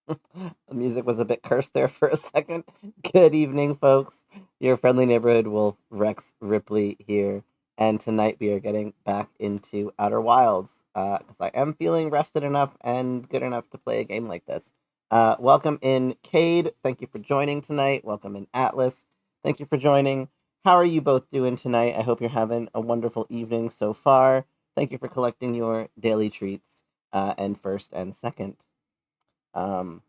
The music was a bit cursed there for a second. Good evening, folks. Your friendly neighborhood wolf, Rex Ripley here. And tonight we are getting back into Outer Wilds because I am feeling rested enough and good enough to play a game like this. Welcome in, Cade. Thank you for joining tonight. Welcome in, Atlas. Thank you for joining. How are you both doing tonight? I hope you're having a wonderful evening so far. Thank you for collecting your daily treats and first and second. Um,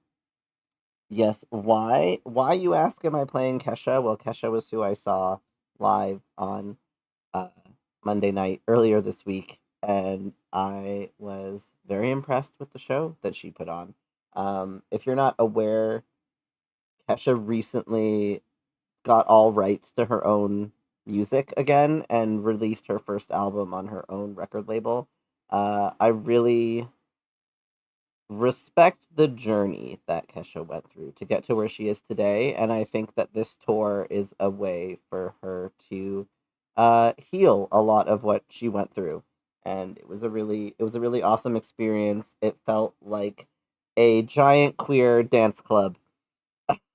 Yes. Why you ask? Am I playing Kesha? Well, Kesha was who I saw live on uh, Monday night earlier this week, and I was very impressed with the show that she put on. If you're not aware, Kesha recently got all rights to her own music again and released her first album on her own record label. I really respect the journey that Kesha went through to get to where she is today, and I think that this tour is a way for her to heal a lot of what she went through. And it was a really awesome experience. It felt like a giant queer dance club.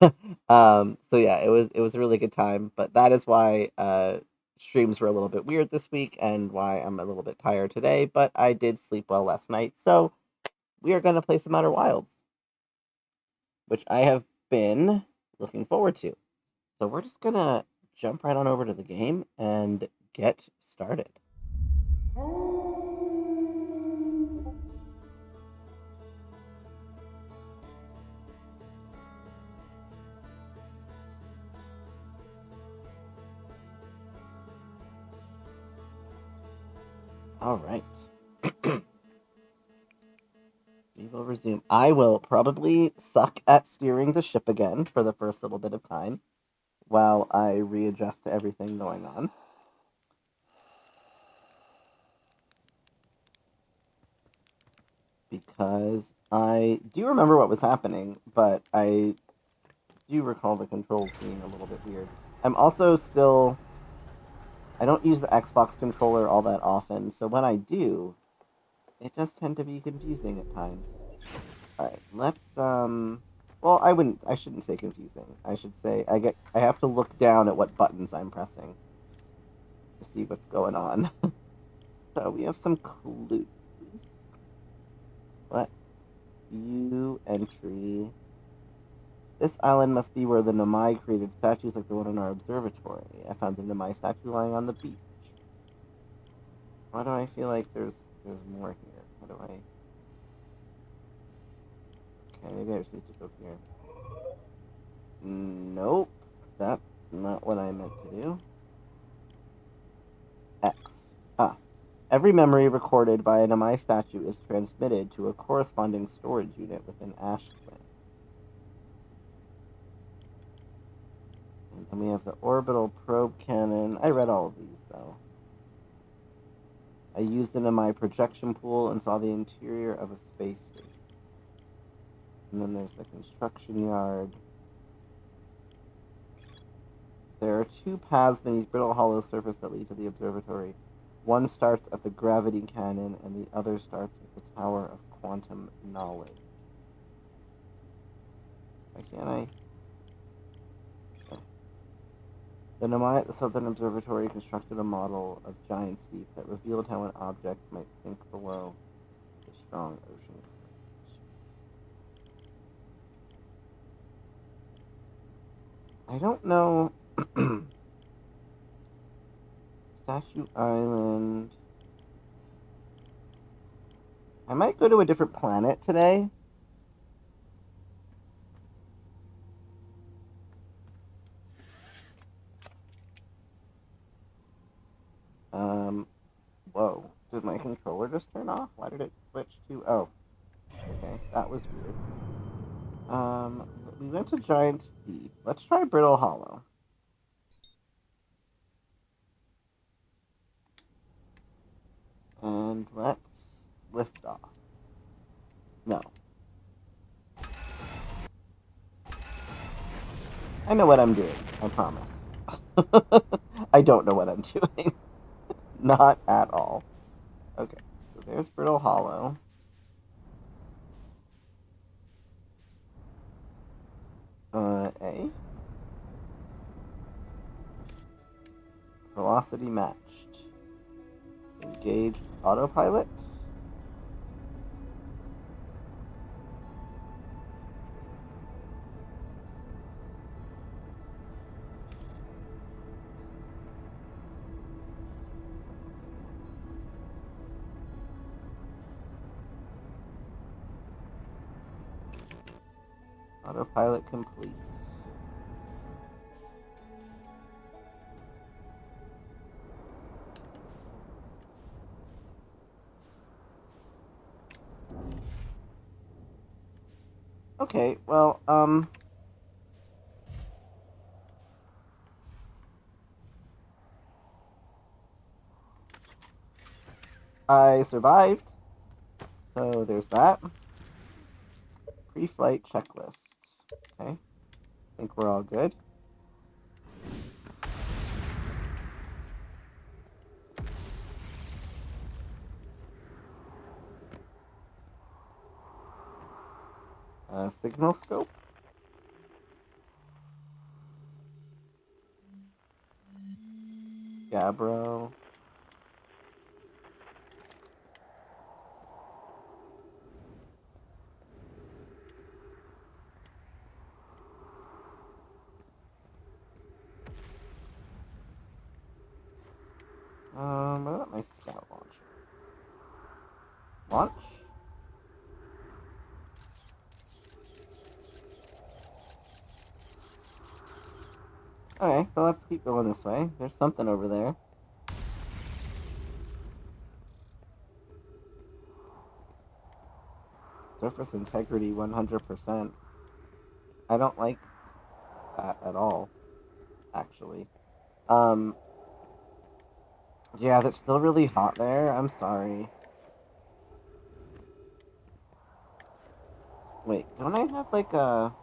So yeah, it was a really good time, but that is why streams were a little bit weird this week and why I'm a little bit tired today, but I did sleep well last night. So we are going to play some Outer Wilds, which I have been looking forward to. So we're just going to jump right on over to the game and get started. All right. We will resume. I will probably suck at steering the ship again for the first little bit of time while I readjust to everything going on. Because I do remember what was happening, but I do recall the controls being a little bit weird. I'm also still I don't use the Xbox controller all that often, so when I do, it does tend to be confusing at times. All right, let's well, I shouldn't say confusing. I should say I have to look down at what buttons I'm pressing to see what's going on. So we have some clues. What view entry? This island must be where the Namai created statues like the one in our observatory. I found the Namai statue lying on the beach. Why do I feel like there's more here? How do I? Okay, maybe I just need to go here. Nope, that's not what I meant to do. X. Ah. Every memory recorded by an Amai statue is transmitted to a corresponding storage unit within Ash Clan. And then we have the orbital probe cannon. I read all of these, though. I used it in my projection pool and saw the interior of a space station. And then there's the construction yard. There are two paths beneath Brittle Hollow's surface that lead to the observatory. One starts at the gravity cannon, and the other starts at the Tower of Quantum Knowledge. Why can't I? The Namai at the Southern Observatory constructed a model of Giant's Deep that revealed how an object might sink below a strong ocean current. I don't know. Statue Island. I might go to a different planet today. Um, whoa. Did my controller just turn off? Why did it switch to... Oh, okay. That was weird. We went to Giant's Deep. Let's try Brittle Hollow. And let's lift off. No. I know what I'm doing. I promise. I don't know what I'm doing. Not at all. Okay, so there's Brittle Hollow. A. Velocity matched. Engaged autopilot. Autopilot complete. Okay, well, I survived, so there's that. Pre-flight checklist. Okay, I think we're all good. Signal scope. Gabbro. What about my scout launcher? Launch? Okay, so let's keep going this way. There's something over there. Surface integrity 100%. I don't like that at all, actually. Yeah, that's still really hot there. I'm sorry. Wait, don't I have like a...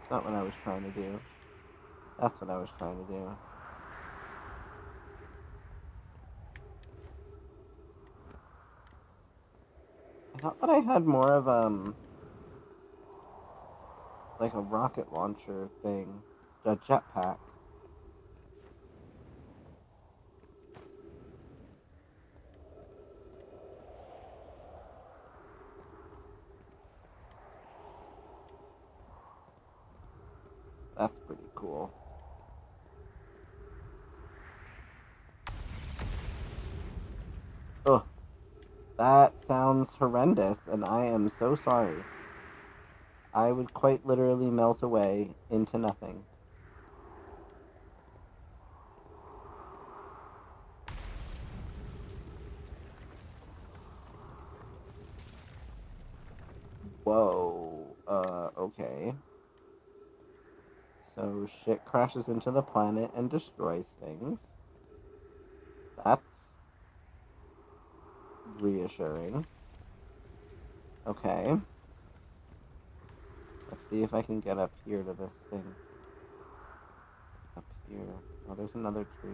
Not what I was trying to do. That's what I was trying to do. I thought that I had more of like a rocket launcher thing, a jetpack. That's pretty cool. Ugh, that sounds horrendous, and I am so sorry. I would quite literally melt away into nothing. Whoa. Okay. So shit crashes into the planet and destroys things. That's reassuring. Okay. Let's see if I can get up here to this thing. Up here. Oh, there's another tree.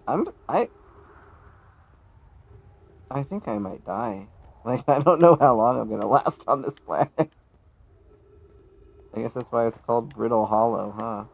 I'm I think I might die. Like I don't know how long I'm gonna last on this planet. I guess that's why it's called Brittle Hollow, huh?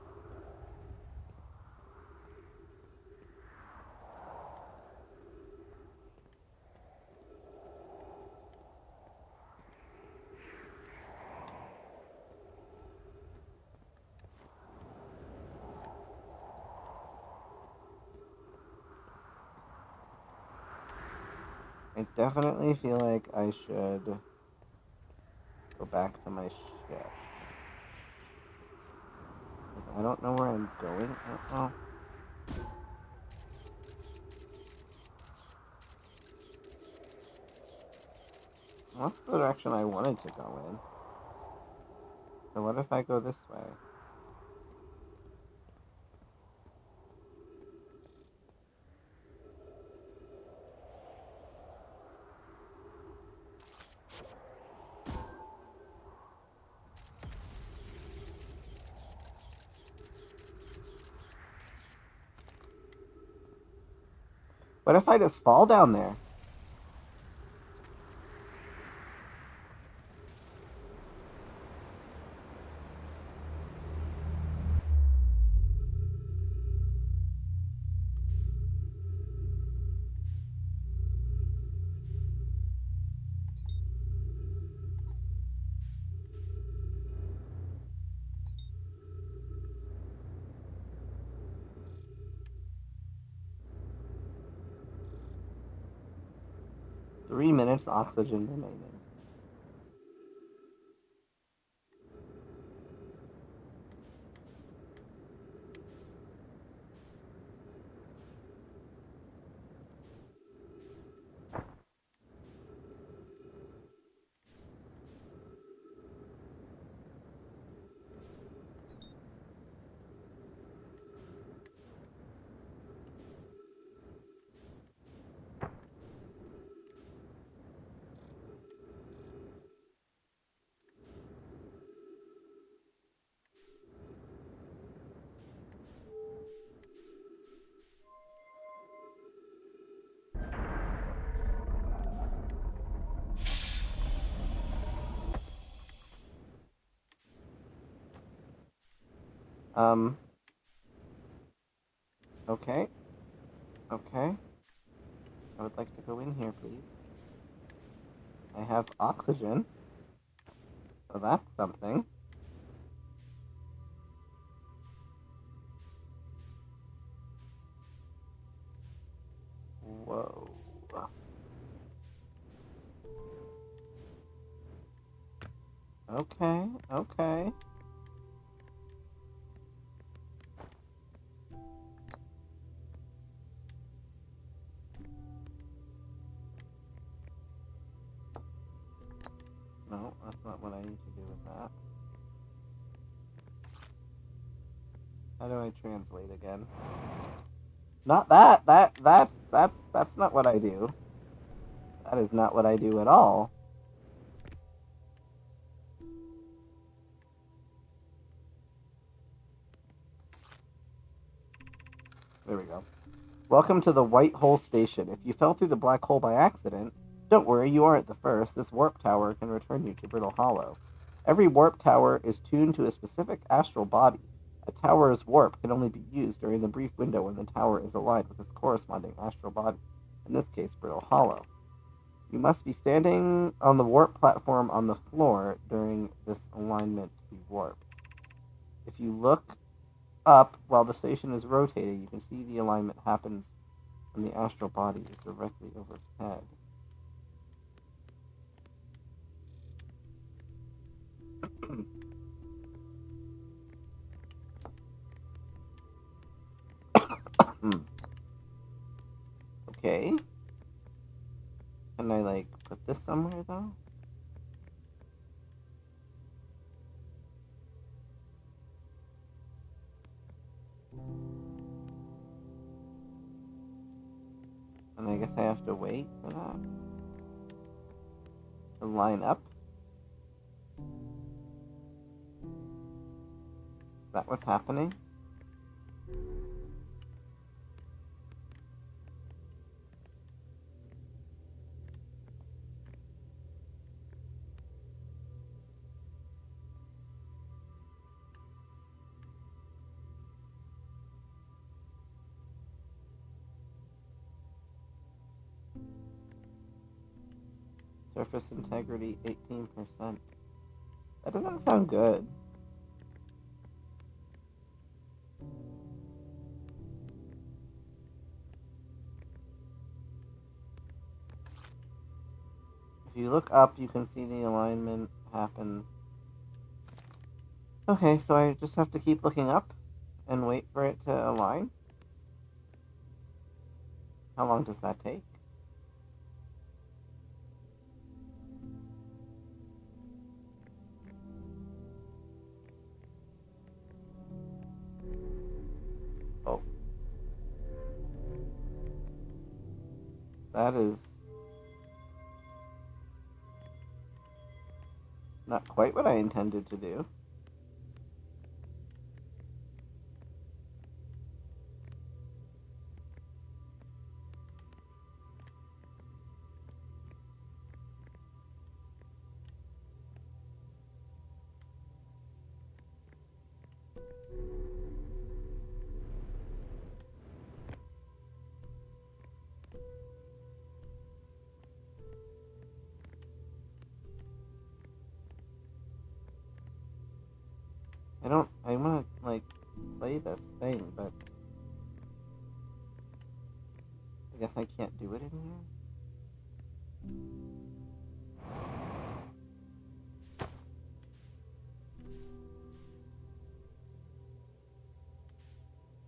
I definitely feel like I should go back to my ship. Because I don't know where I'm going. Oh. That's the direction I wanted to go in. So what if I go this way? What if I just fall down there? Three minutes oxygen remaining. Okay. Okay. I would like to go in here, please. I have oxygen. So that's something. Whoa. Okay, okay. No, that's not what I need to do with that. How do I translate again? Not that. That's not what I do. That is not what I do at all. There we go. Welcome to the White Hole Station. If you fell through the black hole by accident, don't worry, you aren't the first. This warp tower can return you to Brittle Hollow. Every warp tower is tuned to a specific astral body. A tower's warp can only be used during the brief window when the tower is aligned with its corresponding astral body, in this case, Brittle Hollow. You must be standing on the warp platform on the floor during this alignment to be warped. If you look up while the station is rotating, you can see the alignment happens when the astral body is directly overhead. Okay. Can I, like, put this somewhere, though? And I guess I have to wait for that to line up. Is that what's happening? Surface integrity 18%. That doesn't sound good. If you look up, you can see the alignment happens. Okay, so I just have to keep looking up and wait for it to align. How long does that take? Oh. That is not quite what I intended to do. I wanna, like, play this thing, but I guess I can't do it in here?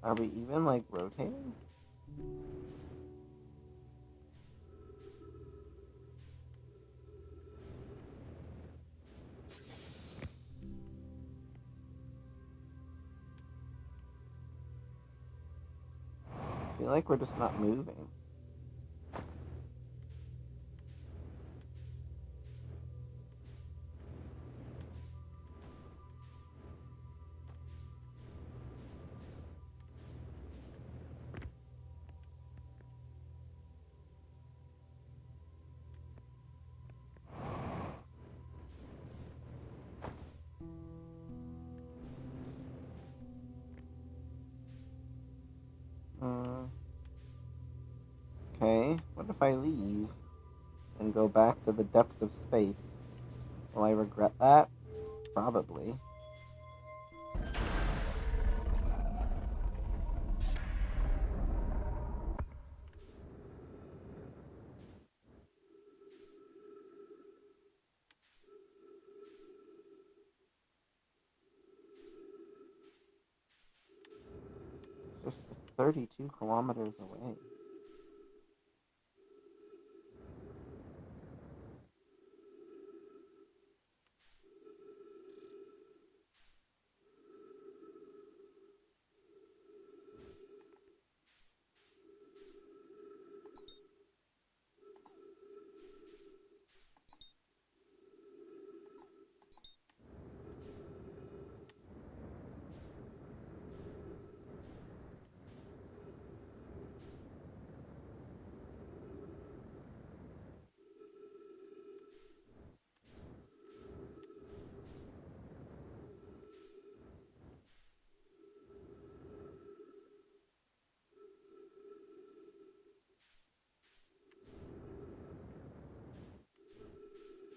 Are we even, like, rotating? I feel like we're just not moving. Okay, what if I leave and go back to the depths of space? Will I regret that? Probably. It's 32 kilometers away.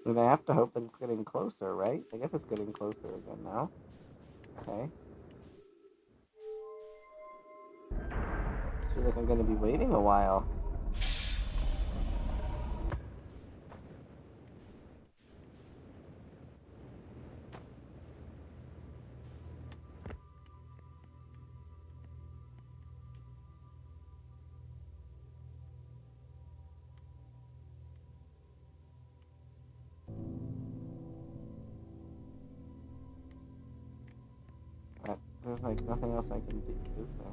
And I have to hope that it's getting closer, right? I guess it's getting closer again now. Okay. I feel like I'm gonna be waiting a while. But there's like nothing else I can do, is there?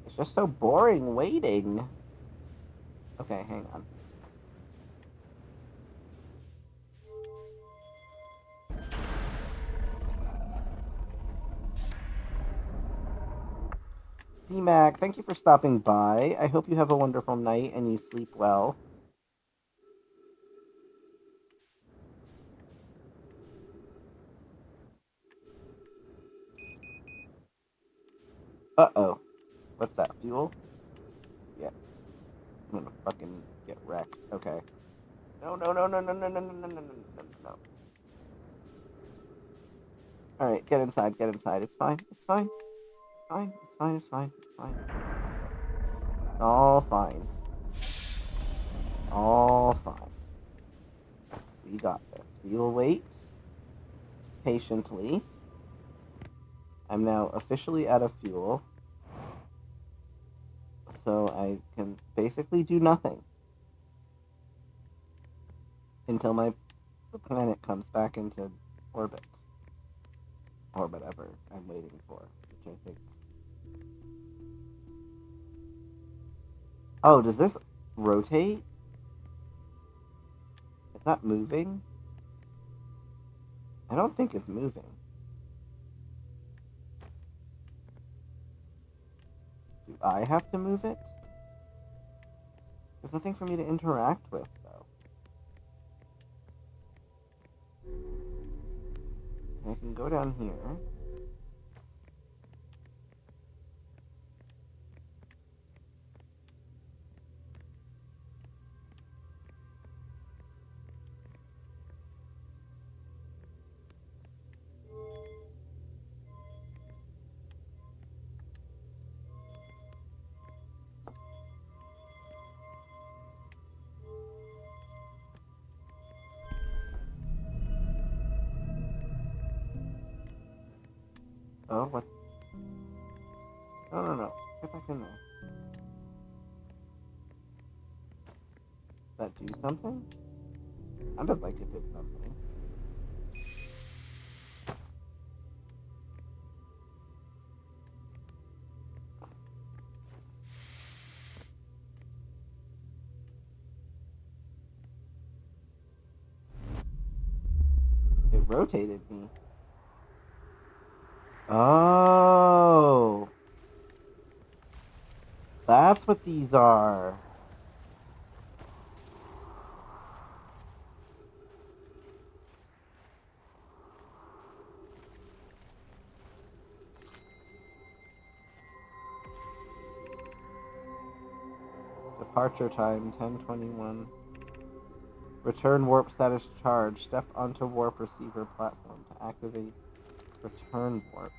It's just so boring waiting. Okay, hang on. D-Mac, thank you for stopping by. I hope you have a wonderful night and you sleep well. Uh-oh. What's that, fuel? Yeah. I'm gonna fucking get wrecked. Okay. No, no, no, no, no, no, no, no, no, no, no, no, no. Alright, get inside, get inside. It's fine, it's fine. It's fine, it's fine, it's fine, it's fine. All fine. All fine. We got this. We will wait patiently. I'm now officially out of fuel. So I can basically do nothing until the planet comes back into orbit. Or whatever I'm waiting for, which I think. Oh, does this rotate? Is that moving? I don't think it's moving. I have to move it? There's nothing for me to interact with, though. I can go down here. Oh, what? No. Get back in there. Does that do something? Sounded like it did something. It rotated me. Oh. That's what these are. Departure time 10:21. Return warp status charge. Step onto warp receiver platform to activate return warp.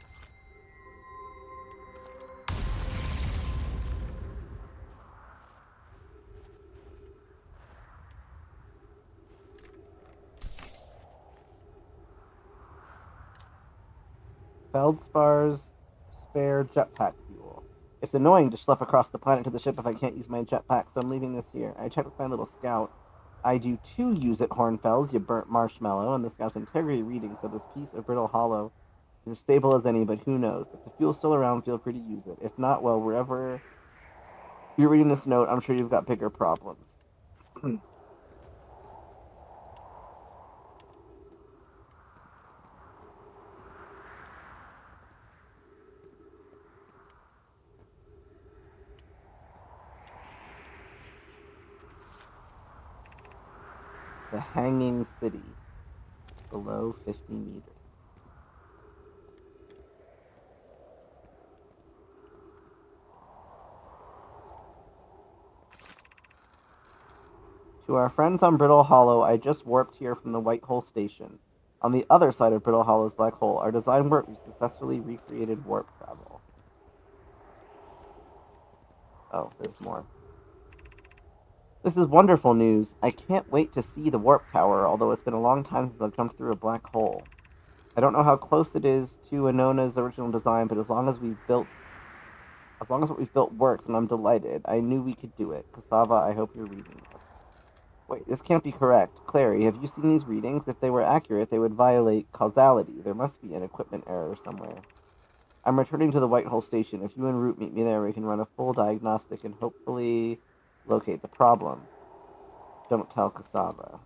Feldspar's spare jetpack fuel. It's annoying to schlep across the planet to the ship if I can't use my jetpack, so I'm leaving this here. I checked with my little scout. I do too use it, Hornfells, you burnt marshmallow, and the scout's integrity reading, so this piece of brittle hollow is as stable as any, but who knows? If the fuel's still around, feel free to use it. If not, well, wherever you're reading this note, I'm sure you've got bigger problems. The Hanging City, below 50 meters. To our friends on Brittle Hollow, I just warped here from the White Hole Station. On the other side of Brittle Hollow's black hole, our design work successfully recreated warp travel. Oh, there's more. This is wonderful news. I can't wait to see the warp tower, although it's been a long time since I've jumped through a black hole. I don't know how close it is to Anona's original design, but as long as what we've built works, and I'm delighted. I knew we could do it. Cassava, I hope you're reading this. Wait, this can't be correct. Clary, have you seen these readings? If they were accurate, they would violate causality. There must be an equipment error somewhere. I'm returning to the White Hole Station. If you and Root meet me there, we can run a full diagnostic and hopefully locate the problem. Don't tell Cassava.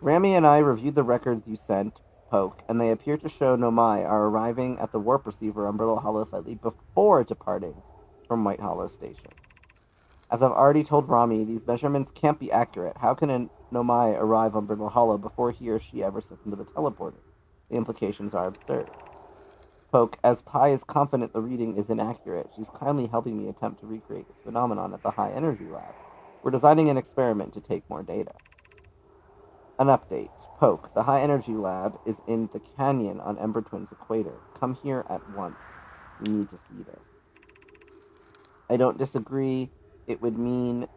Rami and I reviewed the records you sent, Poke, and they appear to show Nomai are arriving at the warp receiver on Brittle Hollow slightly before departing from White Hollow Station. As I've already told Rami, these measurements can't be accurate. How can a Nomai arrive on Brittle Hollow before he or she ever steps into the teleporter? The implications are absurd. Poke, as Pi is confident the reading is inaccurate, she's kindly helping me attempt to recreate this phenomenon at the High Energy Lab. We're designing an experiment to take more data. An update. Poke, the High Energy Lab is in the canyon on Ember Twin's equator. Come here at once. We need to see this. I don't disagree. It would mean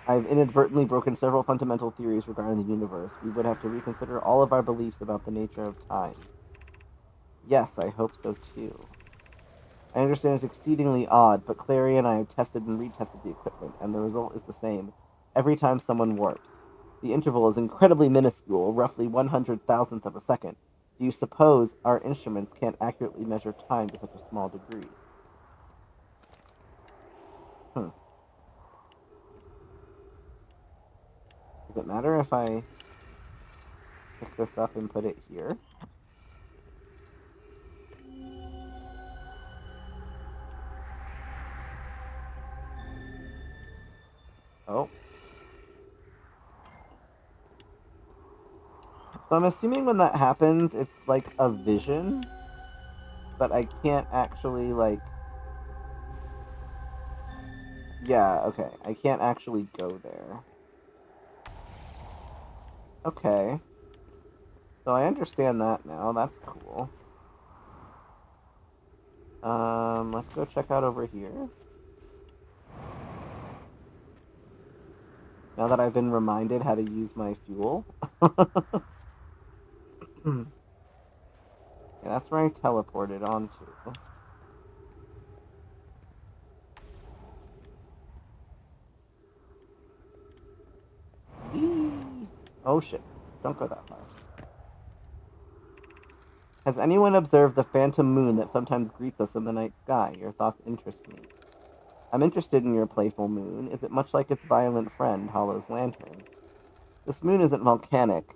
I've inadvertently broken several fundamental theories regarding the universe. We would have to reconsider all of our beliefs about the nature of time. Yes, I hope so too. I understand it's exceedingly odd, but Clary and I have tested and retested the equipment, and the result is the same every time someone warps. The interval is incredibly minuscule, roughly 100,000th of a second. Do you suppose our instruments can't accurately measure time to such a small degree? Hmm. Does it matter if I pick this up and put it here? Oh. So I'm assuming when that happens, it's like a vision, but I can't actually, like... Yeah, okay. I can't actually go there. Okay. So I understand that now. That's cool. Let's go check out over here. Now that I've been reminded how to use my fuel. Yeah, that's where I teleported onto. Whee! Oh shit. Don't go that far. Has anyone observed the phantom moon that sometimes greets us in the night sky? Your thoughts interest me. I'm interested in your playful moon. Is it much like its violent friend, Hollow's lantern? This moon isn't volcanic,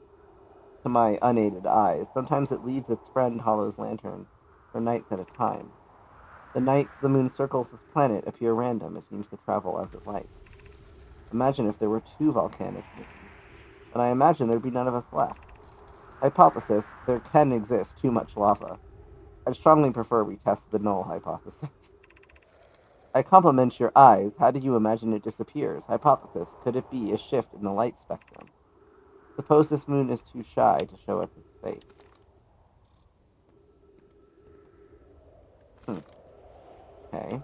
to my unaided eyes. Sometimes it leaves its friend, Hollow's lantern, for nights at a time. The nights the moon circles this planet appear random. It seems to travel as it likes. Imagine if there were two volcanic moons. And I imagine there'd be none of us left. Hypothesis, there can exist too much lava. I'd strongly prefer we test the null hypothesis. I compliment your eyes. How do you imagine it disappears? Hypothesis, could it be a shift in the light spectrum? Suppose this moon is too shy to show us its face. Okay.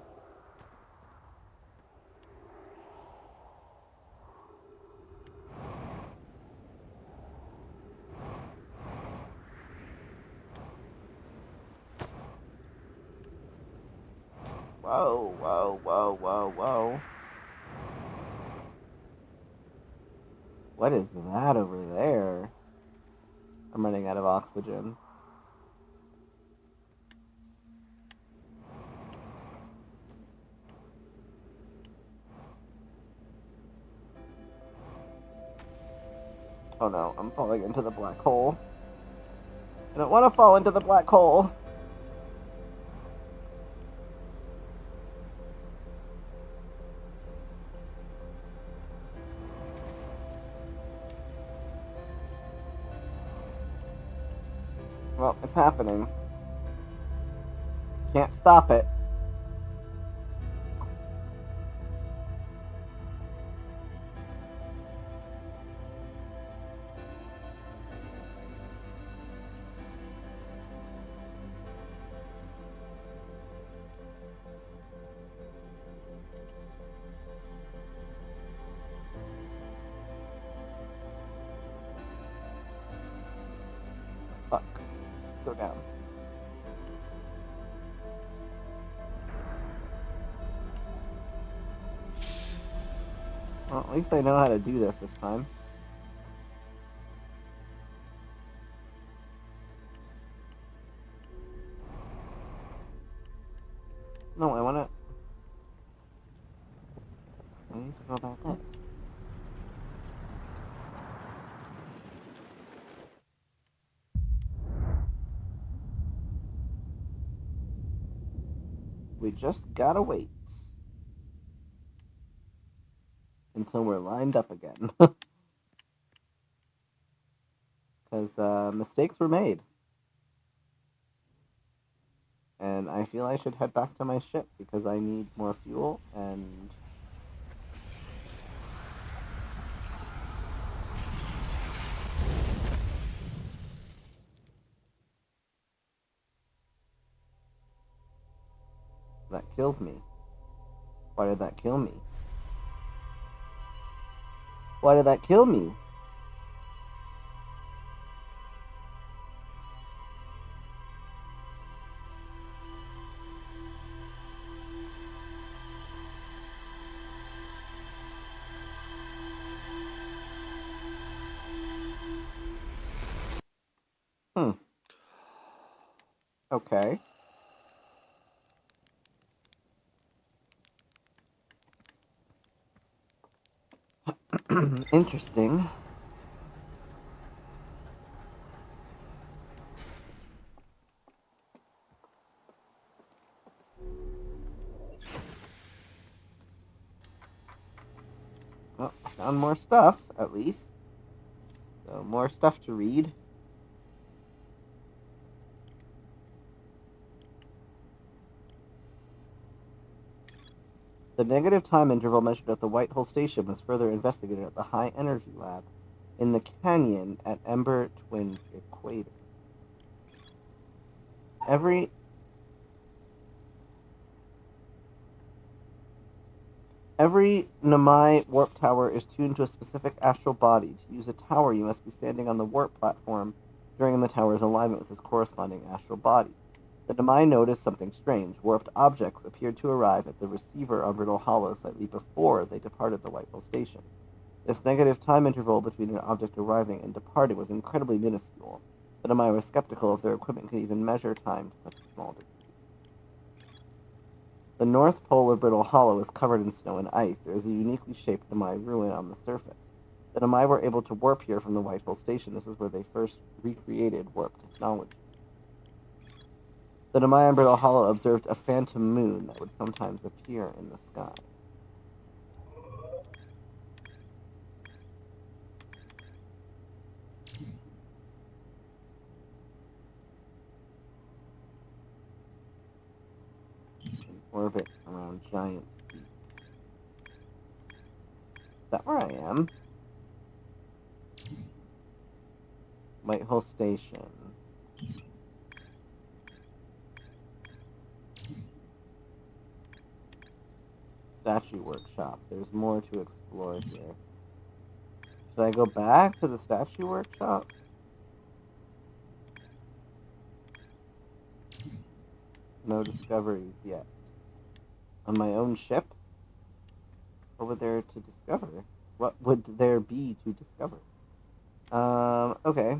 Whoa, whoa, whoa, whoa, whoa. What is that over there? I'm running out of oxygen. Oh no, I'm falling into the black hole. I don't want to fall into the black hole. Well, it's happening. Can't stop it. Fuck. Go down. Well, at least I know how to do this time. No, I want to... I need to go back up. We just gotta wait until we're lined up again. Because mistakes were made. And I feel I should head back to my ship because I need more fuel and... That killed me. Why did that kill me? Why did that kill me? Okay. Interesting. Well, found more stuff, at least. So, more stuff to read. The negative time interval measured at the Whitehall Station was further investigated at the High Energy Lab in the canyon at Ember Twin Equator. Every Namai warp tower is tuned to a specific astral body. To use a tower, you must be standing on the warp platform during the tower's alignment with its corresponding astral body. The Namai noticed something strange. Warped objects appeared to arrive at the receiver on Brittle Hollow slightly before they departed the Whitehall Station. This negative time interval between an object arriving and departing was incredibly minuscule. The Namai were skeptical if their equipment could even measure time to such a small degree. The north pole of Brittle Hollow is covered in snow and ice. There is a uniquely shaped Namai ruin on the surface. The Namai were able to warp here from the Whitehall Station. This is where they first recreated warp technology. The Namai on Brittle Hollow observed a phantom moon that would sometimes appear in the sky. In orbit around Giant's Deep. Is that where I am? Whitehall Station. Statue Workshop. There's more to explore here. Should I go back to the Statue Workshop? No discoveries yet. On my own ship? What would there to discover? What would there be to discover? Okay.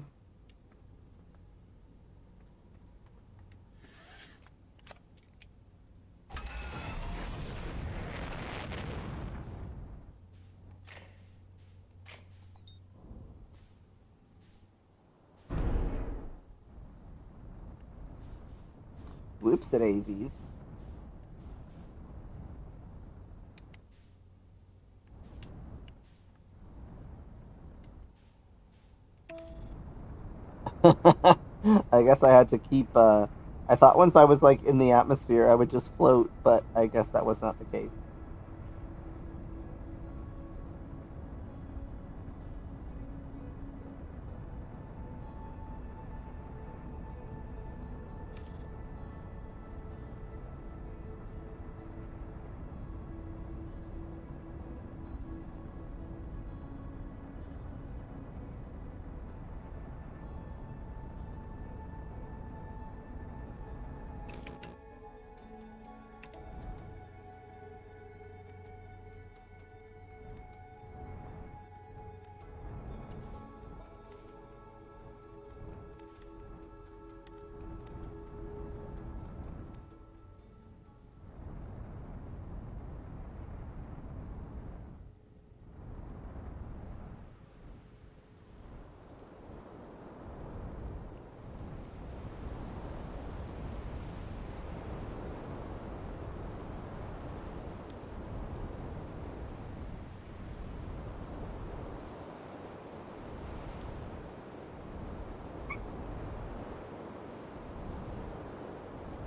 Whoops at daisies. I guess I had to keep, I thought once I was, like, in the atmosphere, I would just float, but I guess that was not the case.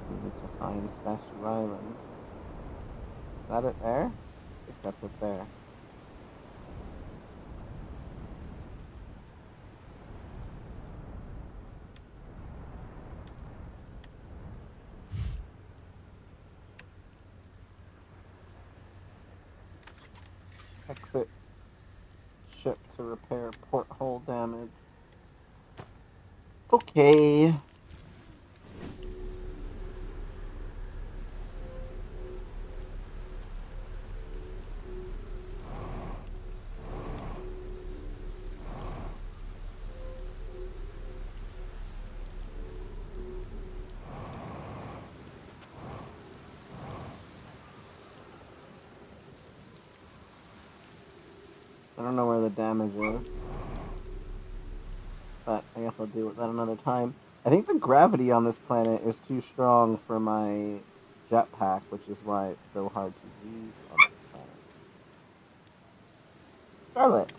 Needed to find Statue Island. Is that it there? I think that's it there. Exit ship to repair porthole damage. Okay. I don't know where the damage is, but I guess I'll deal with that another time. I think the gravity on this planet is too strong for my jetpack, which is why it's so hard to use on this planet. Charlotte!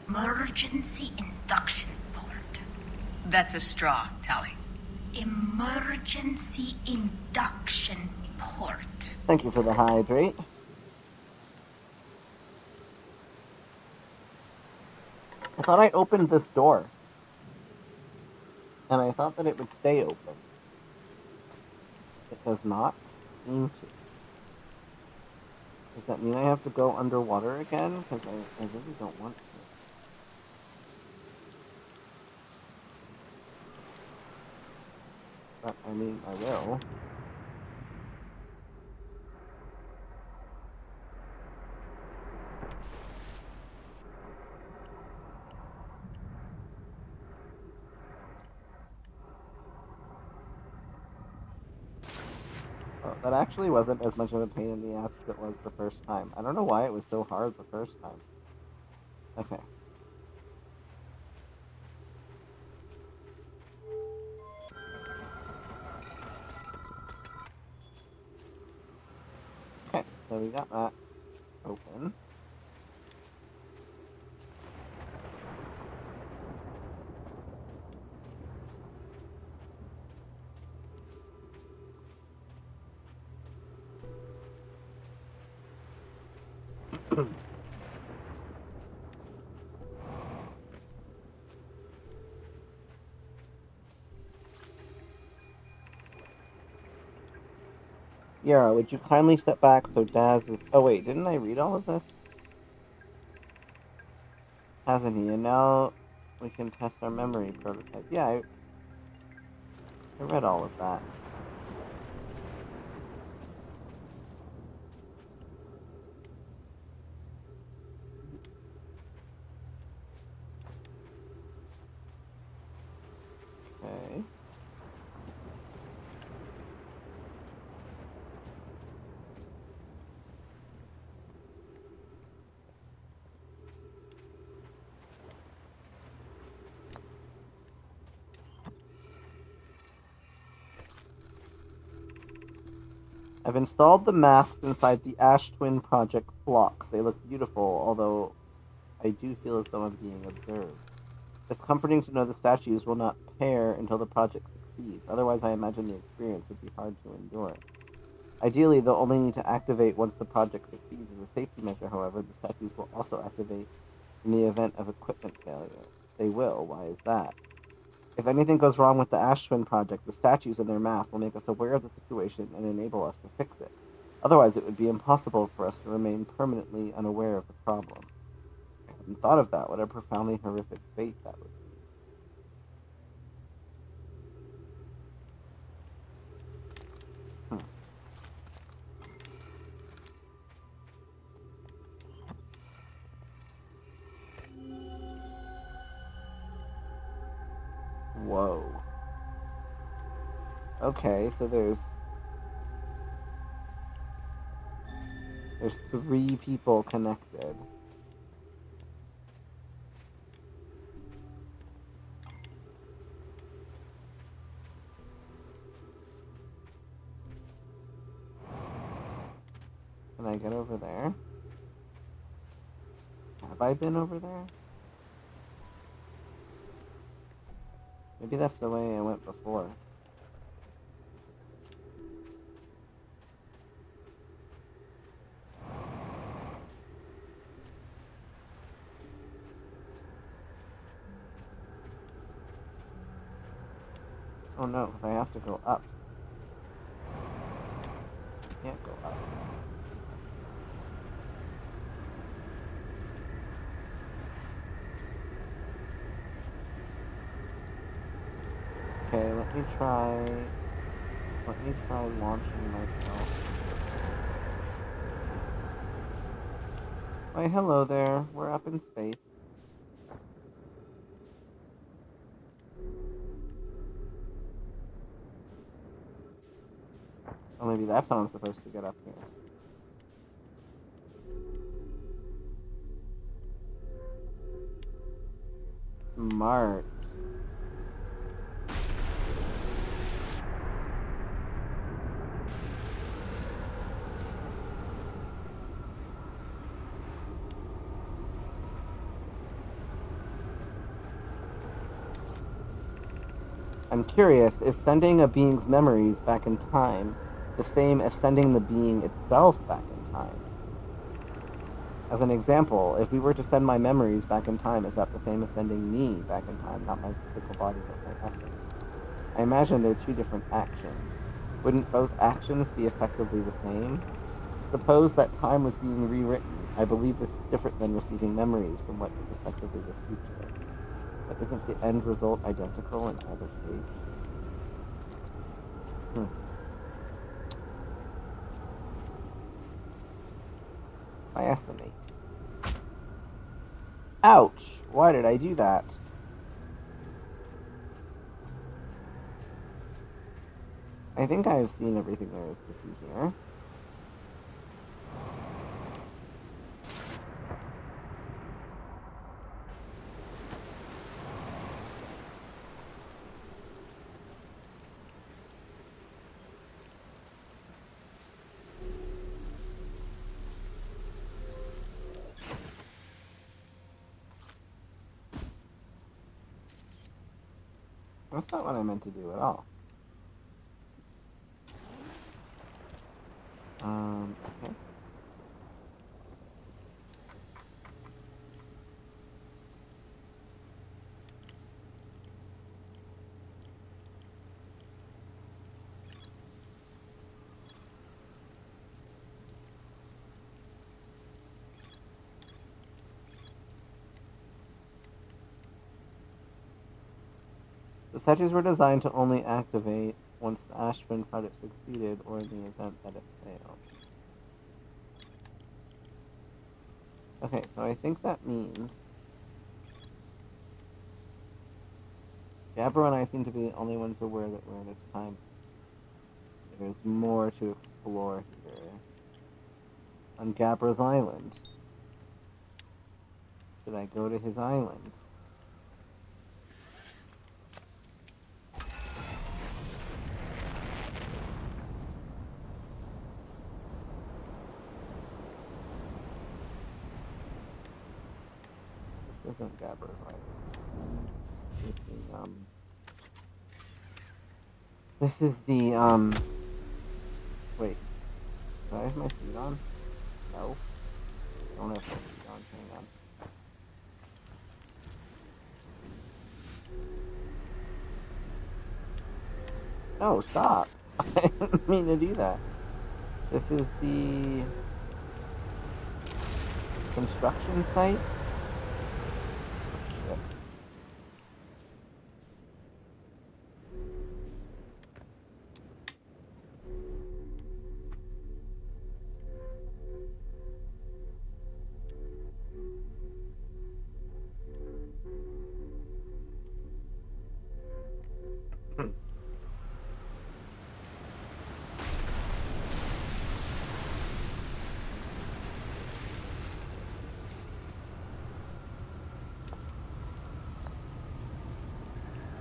Emergency induction port. That's a straw, Tally. Emergency induction port. Thank you for the hydrate. I thought I opened this door. And I thought that it would stay open. It does not seem to. Does that mean I have to go underwater again? Because I really don't want to. But, I mean, I will. Oh, that actually wasn't as much of a pain in the ass as it was the first time. I don't know why it was so hard the first time. Okay. Okay, so we got that open. Yara, would you kindly step back so Daz is... Oh wait, didn't I read all of this? Hasn't he? And now we can test our memory prototype. Yeah, I read all of that. Okay. I've installed the masks inside the Ash Twin Project blocks. They look beautiful, although I do feel as though I'm being observed. It's comforting to know the statues will not pair until the project succeeds. Otherwise, I imagine the experience would be hard to endure. Ideally, they'll only need to activate once the project succeeds as a safety measure, however, the statues will also activate in the event of equipment failure. They will. Why is that? If anything goes wrong with the Ash Twin project, the statues and their mass will make us aware of the situation and enable us to fix it. Otherwise, it would be impossible for us to remain permanently unaware of the problem. I hadn't thought of that. What a profoundly horrific fate that would be. Hmm. Whoa. Okay, so there's 3 people connected. Can I get over there? Have I been over there? Maybe that's the way I went before. Oh no, because I have to go up. I can't go up. Okay, let me try launching myself. Why, hello there. We're up in space. Or maybe that's how I'm supposed to get up here. Smart. I'm curious, is sending a being's memories back in time the same as sending the being itself back in time? As an example, if we were to send my memories back in time, is that the same as sending me back in time, not my physical body, but my essence? I imagine they're two different actions. Wouldn't both actions be effectively the same? Suppose that time was being rewritten. I believe this is different than receiving memories from what is effectively the future. But isn't the end result identical in either case? I estimate. Ouch! Why did I do that? I think I have seen everything there is to see here. That's not what I meant to do at all. Okay. The setches were designed to only activate once the Ashburn project succeeded or in the event that it failed. Okay, so I think that means Gabbro and I seem to be the only ones aware that we're in a time. There's more to explore here. On Gabbro's island. Should I go to his island? This isn't Gabbro's island. This is the, wait. Do I have my suit on? No. I don't have my suit on. Hang on. No, stop. I didn't mean to do that. This is the construction site. Oh, shit.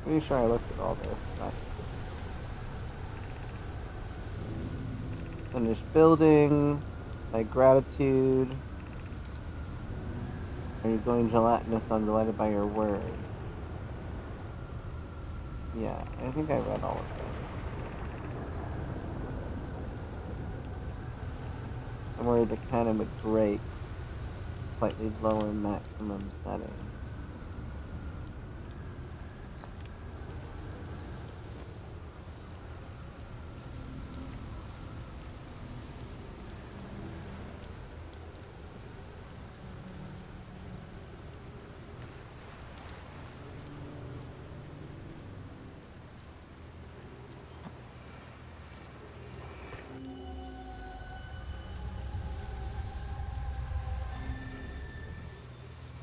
Pretty sure I looked at all this. Finished building. My gratitude. Are you going gelatinous undelighted by your word? Yeah, I think I read all of this. I'm worried the cannon would break. Slightly lower maximum setting.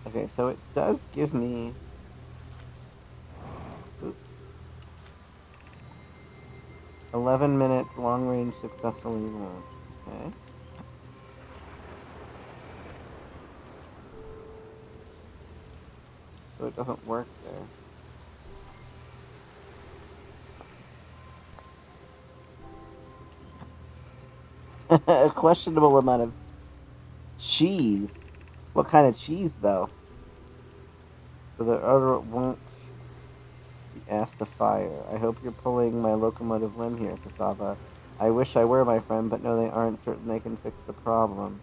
Okay, so it does give me... Oops. A 11 minutes, long range successfully launched. Okay. So it doesn't work there. A questionable amount of cheese. What kind of cheese, though? So the odor won't be asked to fire. I hope you're pulling my locomotive limb here, Cassava. I wish I were, my friend, but no, they aren't certain they can fix the problem.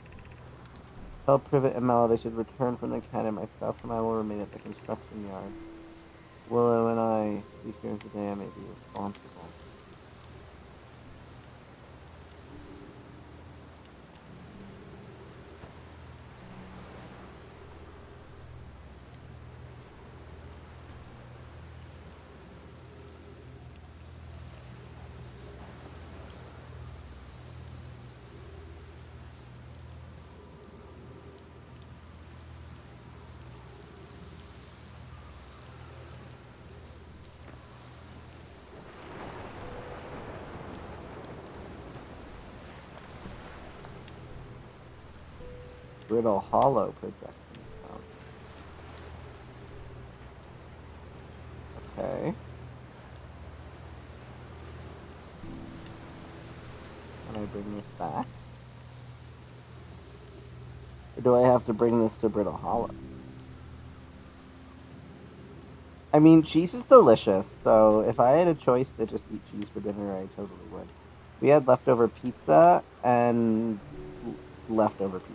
Tell Privet and Mallow they should return from the cannon. My spouse and I will remain at the construction yard. Willow and I, these years a day, I may be responsible. Brittle Hollow projection. Okay. Can I bring this back? Or do I have to bring this to Brittle Hollow? I mean, cheese is delicious, so if I had a choice to just eat cheese for dinner, I totally would. We had leftover pizza and leftover pizza.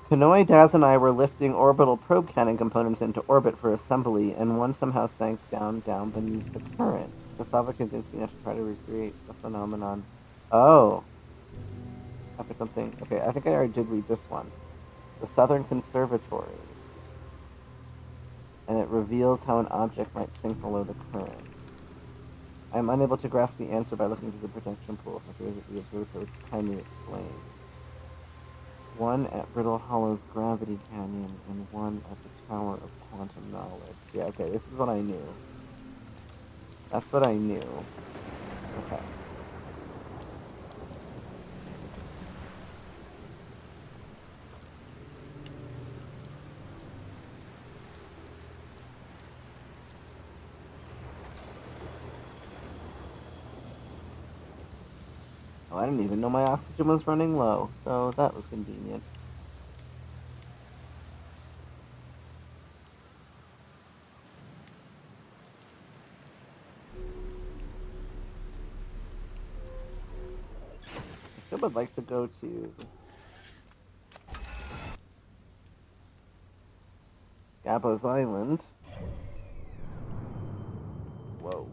Kanoi, Daz, and I were lifting orbital probe cannon components into orbit for assembly, and one somehow sank down beneath the current. Cassava convinced me not to try to recreate the phenomenon. Oh. After something. Okay, I think I already did read this one. The Southern Conservatory. And it reveals how an object might sink below the current. I am unable to grasp the answer by looking through the projection pool. If there is the observatory, kindly explain. One at Brittle Hollow's Gravity Canyon, and one at the Tower of Quantum Knowledge. Yeah, okay, this is what I knew. That's what I knew. Okay. Oh, I didn't even know my oxygen was running low, so that was convenient. I still would like to go to Gabos Island. Whoa.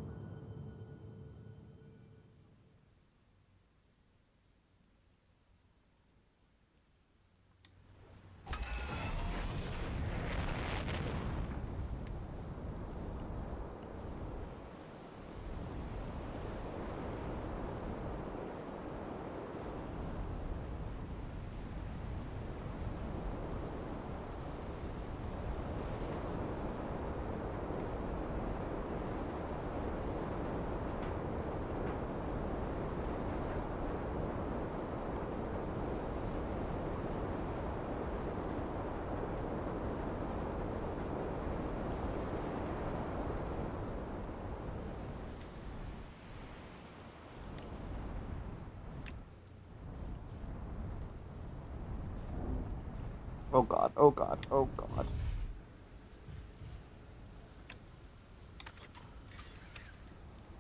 Oh god, oh god, oh god.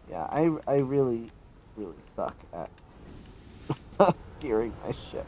Yeah, I really, really suck at steering my ship.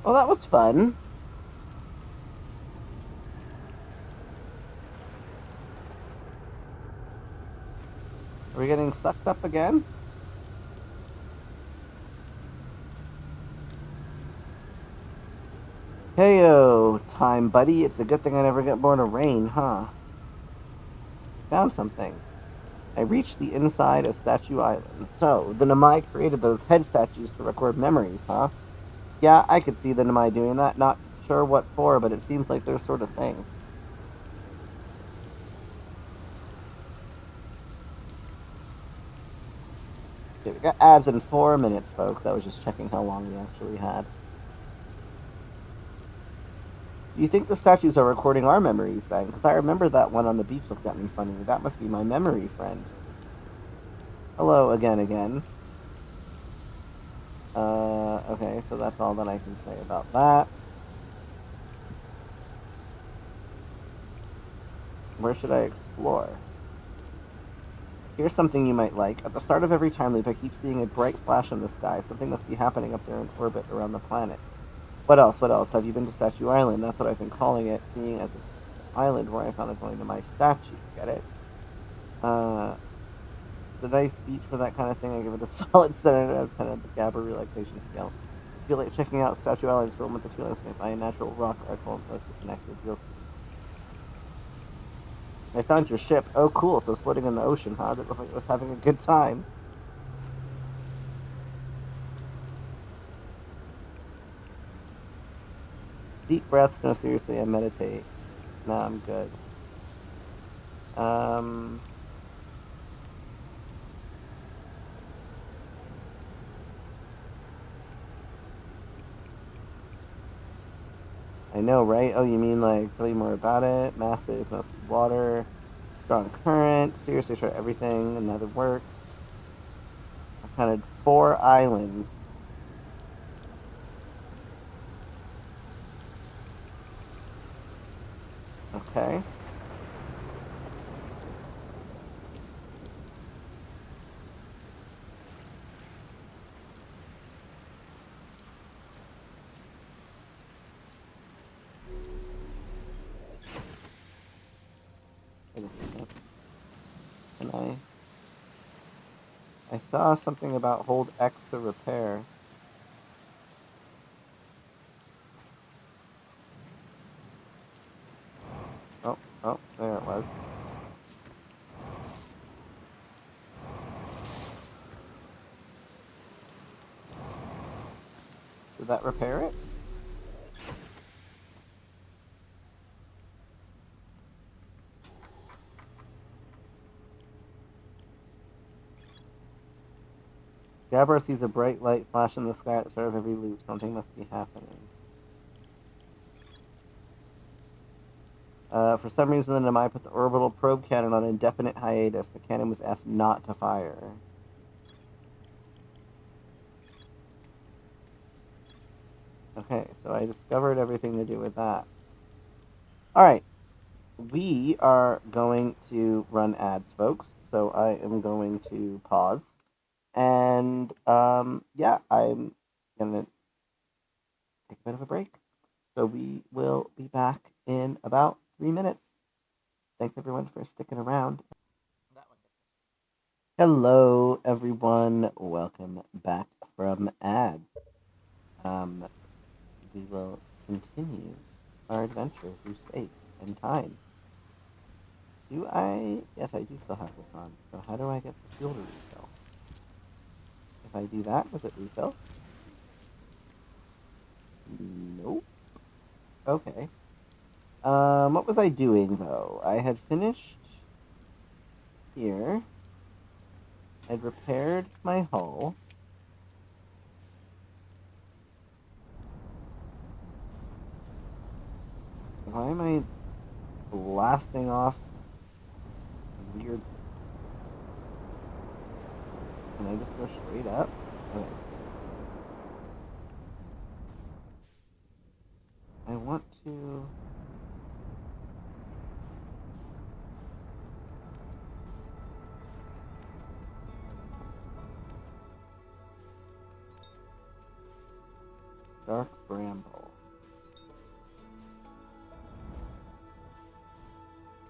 Well, that was fun. Are we getting sucked up again? Heyo, time, buddy. It's a good thing I never get born of rain, huh? Found something. I reached the inside of Statue Island. So, the Namai created those head statues to record memories, huh? Yeah, I could see the Namai doing that. Not sure what for, but it seems like their sort of thing. Okay, we got ads in 4 minutes, folks. I was just checking how long we actually had. Do you think the statues are recording our memories then? Because I remember that one on the beach looked at me funny. That must be my memory friend. Hello again. Okay, so that's all that I can say about that. Where should I explore? Here's something you might like. At the start of every time loop, I keep seeing a bright flash in the sky. Something must be happening up there in its orbit around the planet. What else? What else? Have you been to Statue Island? That's what I've been calling it, seeing as the island where I found it going to my statue. Get it? It's a nice beach for that kind of thing. I give it a solid 7 out of 10 on the Gabber relaxation scale. If you feel like checking out Statue Island, fill with the feelings made by a natural rock art form for us to connect with. You'll see. I found your ship. Oh, cool. So floating in the ocean, huh? It looked like it was having a good time. Deep breaths. No, seriously, I meditate. No, I'm good. Um, I know, right? Oh, you mean like tell you more about it? Massive, mostly water, strong current. Seriously, try everything. Another work. I counted 4 islands. Okay. Wait a second. Can I saw something about hold X to repair. Oh, oh, there it was. Did that repair it? Gabber sees a bright light flash in the sky at the start of every loop. Something must be happening. For some reason, the Namai put the orbital probe cannon on indefinite hiatus. The cannon was asked not to fire. Okay, so I discovered everything to do with that. Alright, we are going to run ads, folks. So I am going to pause. And, yeah, I'm going to take a bit of a break. So we will be back in about 3 minutes. Thanks everyone for sticking around. Hello everyone, welcome back from ads. We will continue our adventure through space and time. Yes, I do still have this on. So how do I get the fuel to refill? If I do that, does it refill? Nope. Okay. What was I doing though? I had finished here. I'd repaired my hull. Why am I blasting off weird? Can I just go straight up? Okay. I want to. Dark Bramble.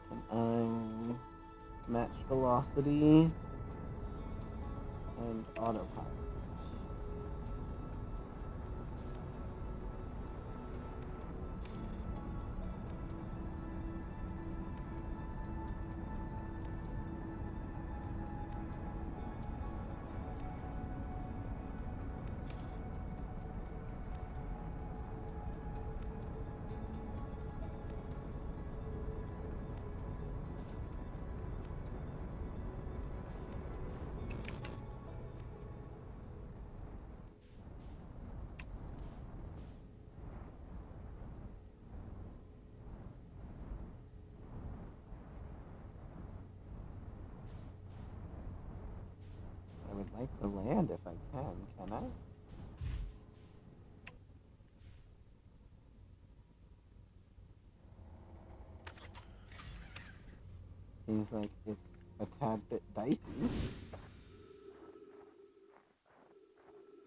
Can I match velocity and autopilot? I would like to land if I can I? Seems like it's a tad bit dicey.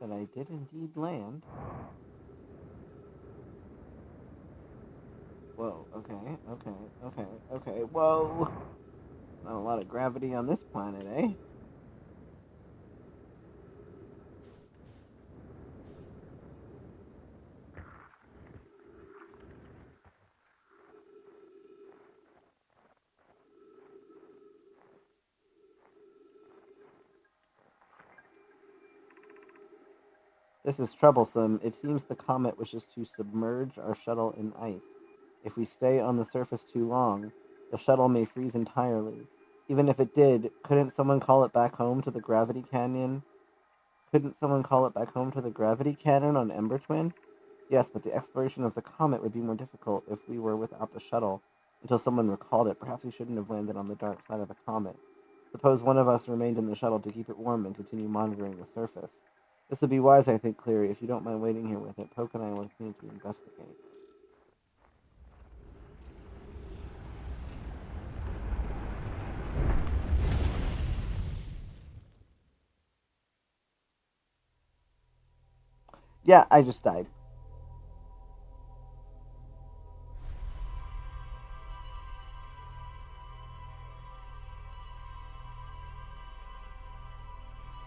But I did indeed land. Whoa, okay, whoa! Not a lot of gravity on this planet, eh? This is troublesome. It seems the comet wishes to submerge our shuttle in ice. If we stay on the surface too long, the shuttle may freeze entirely. Even if it did, couldn't someone call it back home to the gravity canyon? Couldn't someone call it back home to the gravity cannon on Ember Twin? Yes, but the exploration of the comet would be more difficult if we were without the shuttle. Until someone recalled it, perhaps we shouldn't have landed on the dark side of the comet. Suppose one of us remained in the shuttle to keep it warm and continue monitoring the surface. This would be wise, I think, Cleary. If you don't mind waiting here with it, Poke and I will continue to investigate. Yeah, I just died.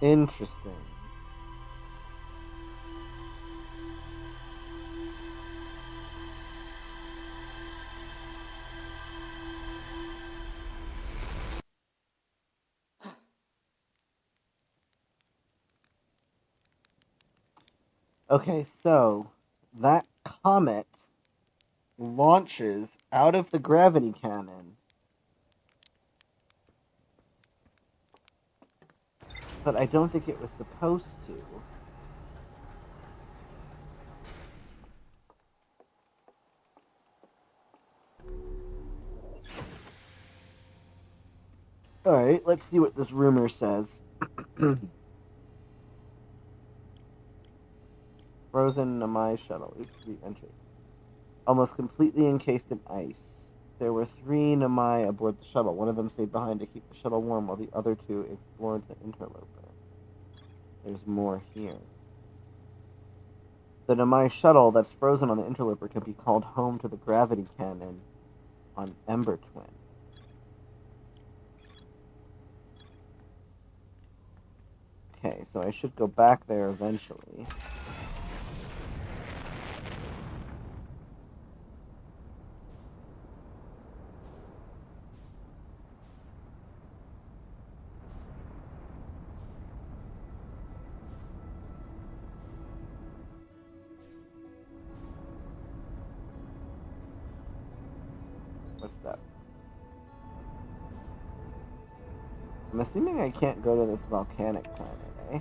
Interesting. Okay, so that comet launches out of the gravity cannon. But I don't think it was supposed to. Alright, let's see what this rumor says. Frozen Namai shuttle, HV entry. Almost completely encased in ice. There were 3 Namai aboard the shuttle. One of them stayed behind to keep the shuttle warm while the other 2 explored the interloper. There's more here. The Namai shuttle that's frozen on the interloper can be called home to the gravity cannon on Ember Twin. Okay, so I should go back there eventually. What's that? I'm assuming I can't go to this volcanic planet, eh?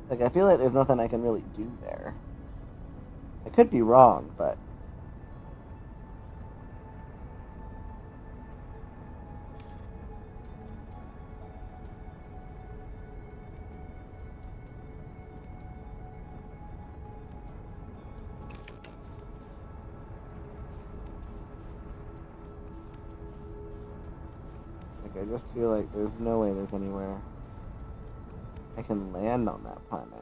Like, I feel like there's nothing I can really do there. I could be wrong, but... Like, I just feel like there's no way there's anywhere. I can land on that planet.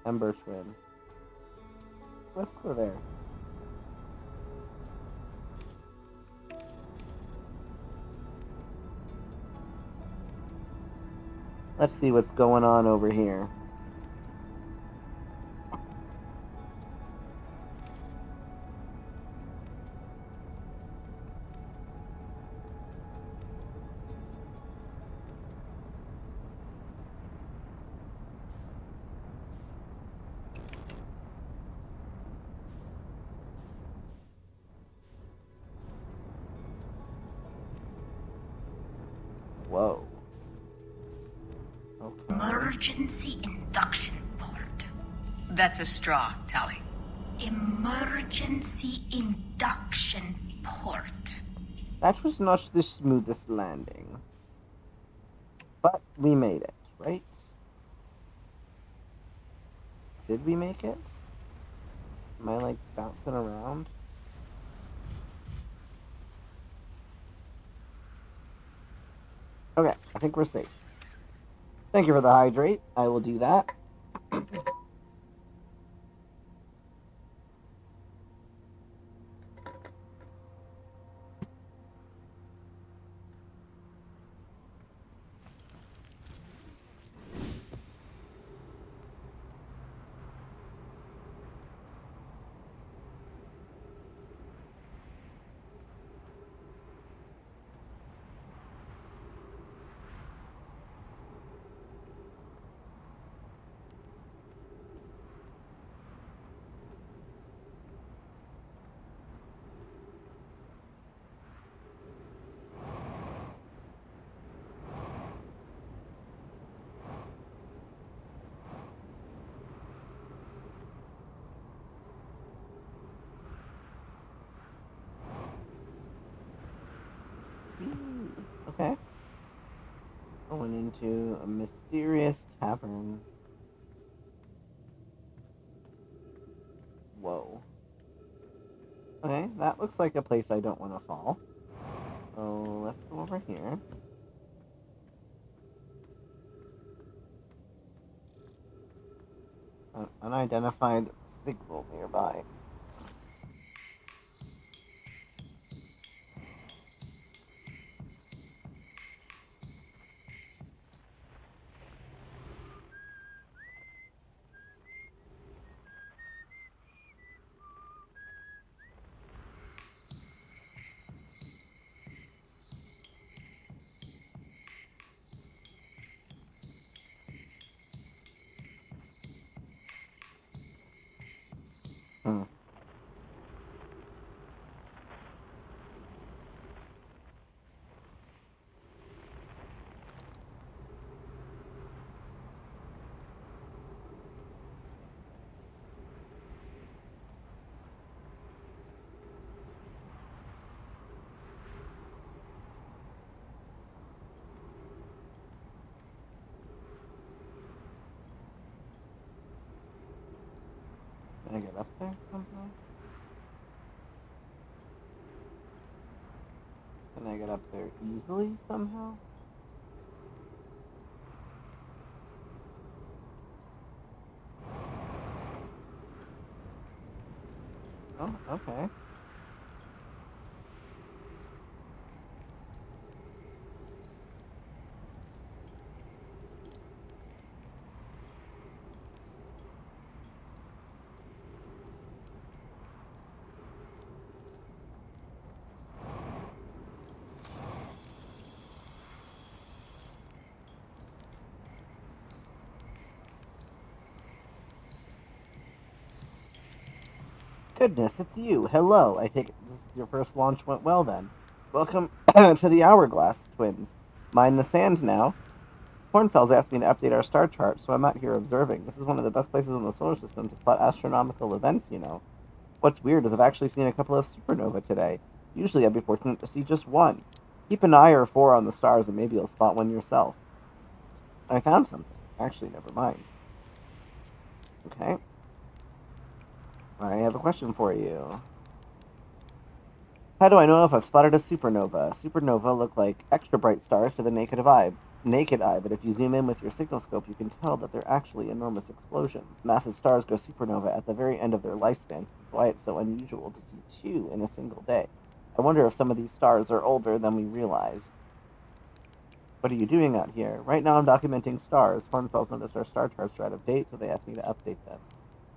Ember Twin. Let's go there. Let's see what's going on over here. Whoa. Okay. Emergency induction port. That's a straw, Tali. Emergency induction port. That was not the smoothest landing. But we made it, right? Did we make it? Am I, like, bouncing around? Okay, I think we're safe. Thank you for the hydrate. I will do that. Okay. Going into a mysterious cavern. Whoa. Okay, that looks like a place I don't want to fall. So let's go over here. An unidentified signal nearby. Hmm. Can I get up there somehow? Can I get up there easily somehow? Oh, okay. Goodness, it's you. Hello. I take it this is your first launch went well then. Welcome to the Hourglass Twins. Mind the sand now. Hornfels asked me to update our star chart, so I'm out here observing. This is one of the best places in the solar system to spot astronomical events, you know. What's weird is I've actually seen a couple of supernovae today. Usually I'd be fortunate to see just one. Keep an eye or four on the stars and maybe you'll spot one yourself. I found something. Actually, never mind. Okay. I have a question for you. How do I know if I've spotted a supernova? Supernova look like extra bright stars to the naked eye, but if you zoom in with your signal scope, you can tell that they're actually enormous explosions. Massive stars go supernova at the very end of their lifespan, which is why it's so unusual to see two in a single day. I wonder if some of these stars are older than we realize. What are you doing out here? Right now I'm documenting stars. Hornfels noticed our star charts are out of date, so they asked me to update them.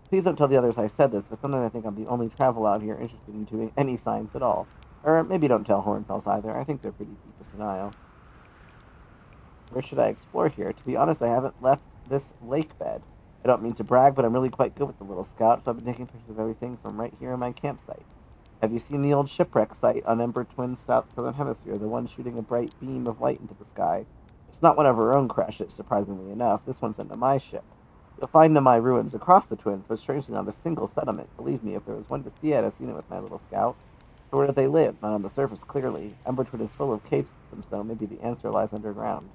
Please don't tell the others I said this, but sometimes I think I'm the only traveler out here interested in doing any science at all. Or maybe don't tell Hornfels either. I think they're pretty deep in denial. Where should I explore here? To be honest, I haven't left this lake bed. I don't mean to brag, but I'm really quite good with the little scout, so I've been taking pictures of everything from right here in my campsite. Have you seen the old shipwreck site on Ember Twin's southern hemisphere, the one shooting a bright beam of light into the sky? It's not one of our own crashes, surprisingly enough. This one's a Namai ship. You'll find Namai ruins across the Twins, but strangely not a single settlement. Believe me, if there was one to see, I'd have seen it with my little scout. So where do they live? Not on the surface, clearly. Ember Twin is full of cave systems, so maybe the answer lies underground.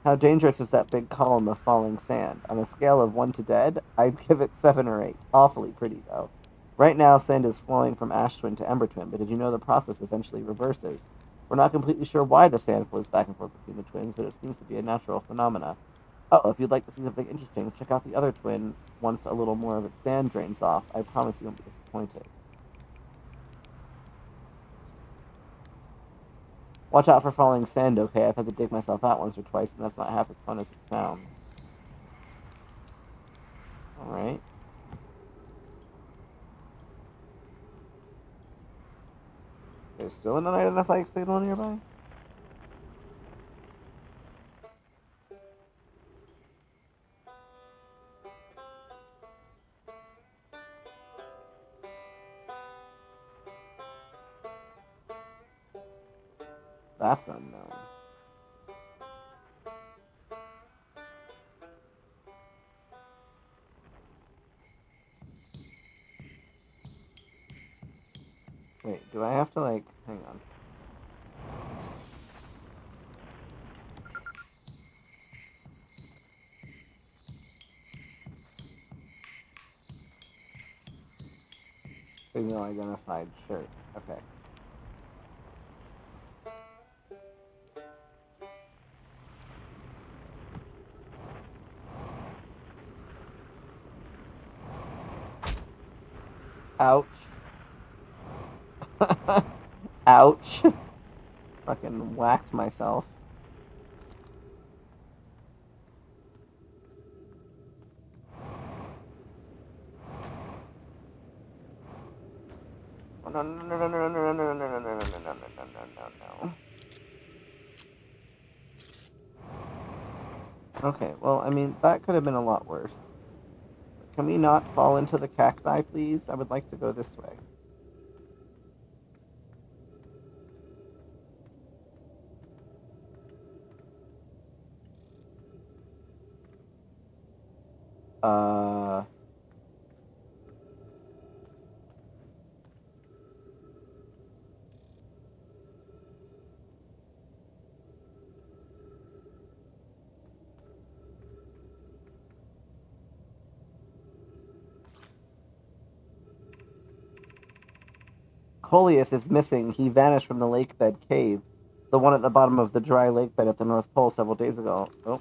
How dangerous is that big column of falling sand? On a scale of 1 to dead, I'd give it 7 or 8. Awfully pretty, though. Right now, sand is flowing from Ash Twin to Ember Twin, but did you know the process eventually reverses? We're not completely sure why the sand flows back and forth between the twins, but it seems to be a natural phenomena. Oh, if you'd like to see something interesting, check out the other twin once a little more of its sand drains off. I promise you won't be disappointed. Watch out for falling sand, okay? I've had to dig myself out once or twice, and that's not half as fun as it sounds. Alright. There's still an unidentified signal nearby? That's unknown. Wait, do I have to, like... Hang on. Signal identified. Sure. Okay. Ouch. Ouch. Fucking whacked myself. Oh, no, no, no, no, no, no, no, no, no, no, no, no, no, no, no, no, no. Okay, well, I mean, that could have been a lot worse. Can we not fall into the cacti, please? I would like to go this way. Uh... Coleus is missing. He vanished from the lake bed cave. The one at the bottom of the dry lake bed at the North Pole several days ago. Oh.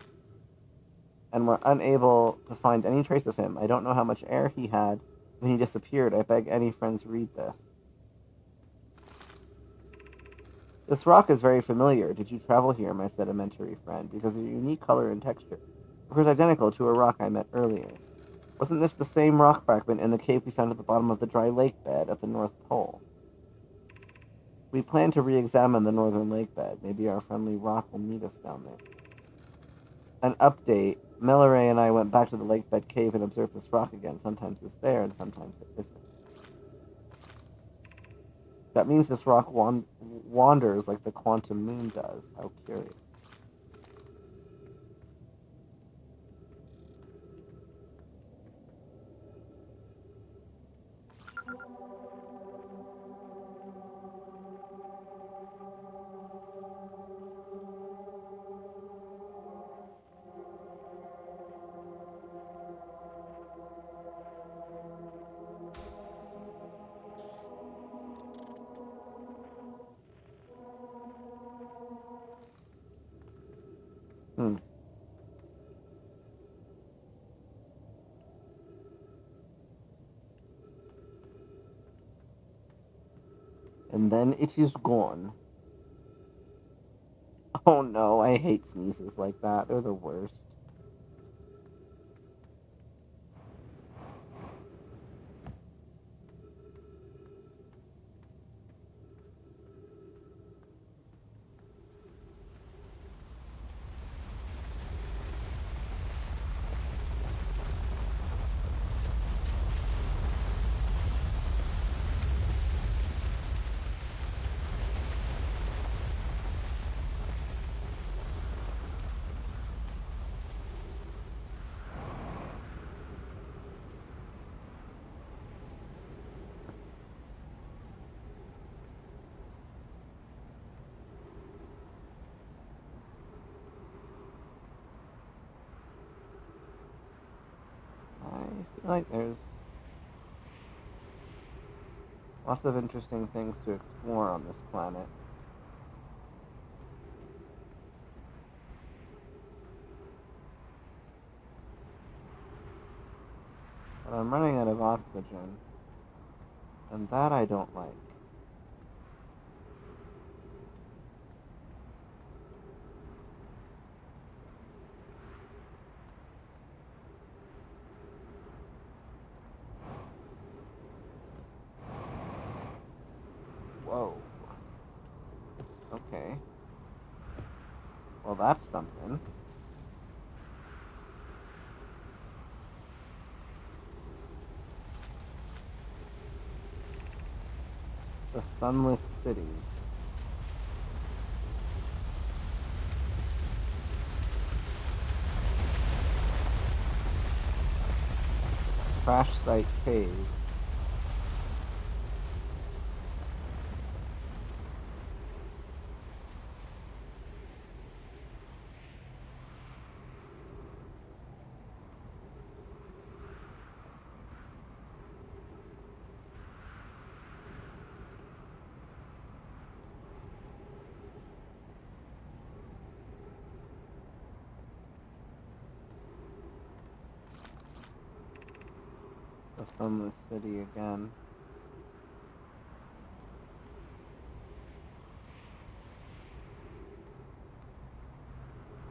And we're unable to find any trace of him. I don't know how much air he had when he disappeared. I beg any friends read this. This rock is very familiar. Did you travel here, my sedimentary friend? Because of your unique color and texture. It was identical to a rock I met earlier. Wasn't this the same rock fragment in the cave we found at the bottom of the dry lake bed at the North Pole? We plan to re-examine the northern lake bed. Maybe our friendly rock will meet us down there. An update. Milleray and I went back to the lake bed cave and observed this rock again. Sometimes it's there and sometimes it isn't. That means this rock wanders like the quantum moon does. How curious. and then it is gone. Oh no, I hate sneezes like that. They're the worst. I feel like there's lots of interesting things to explore on this planet. But I'm running out of oxygen, and that I don't like. Whoa. Okay. Well, that's something. The Sunless City. Crash Site Caves. The Sunless City again.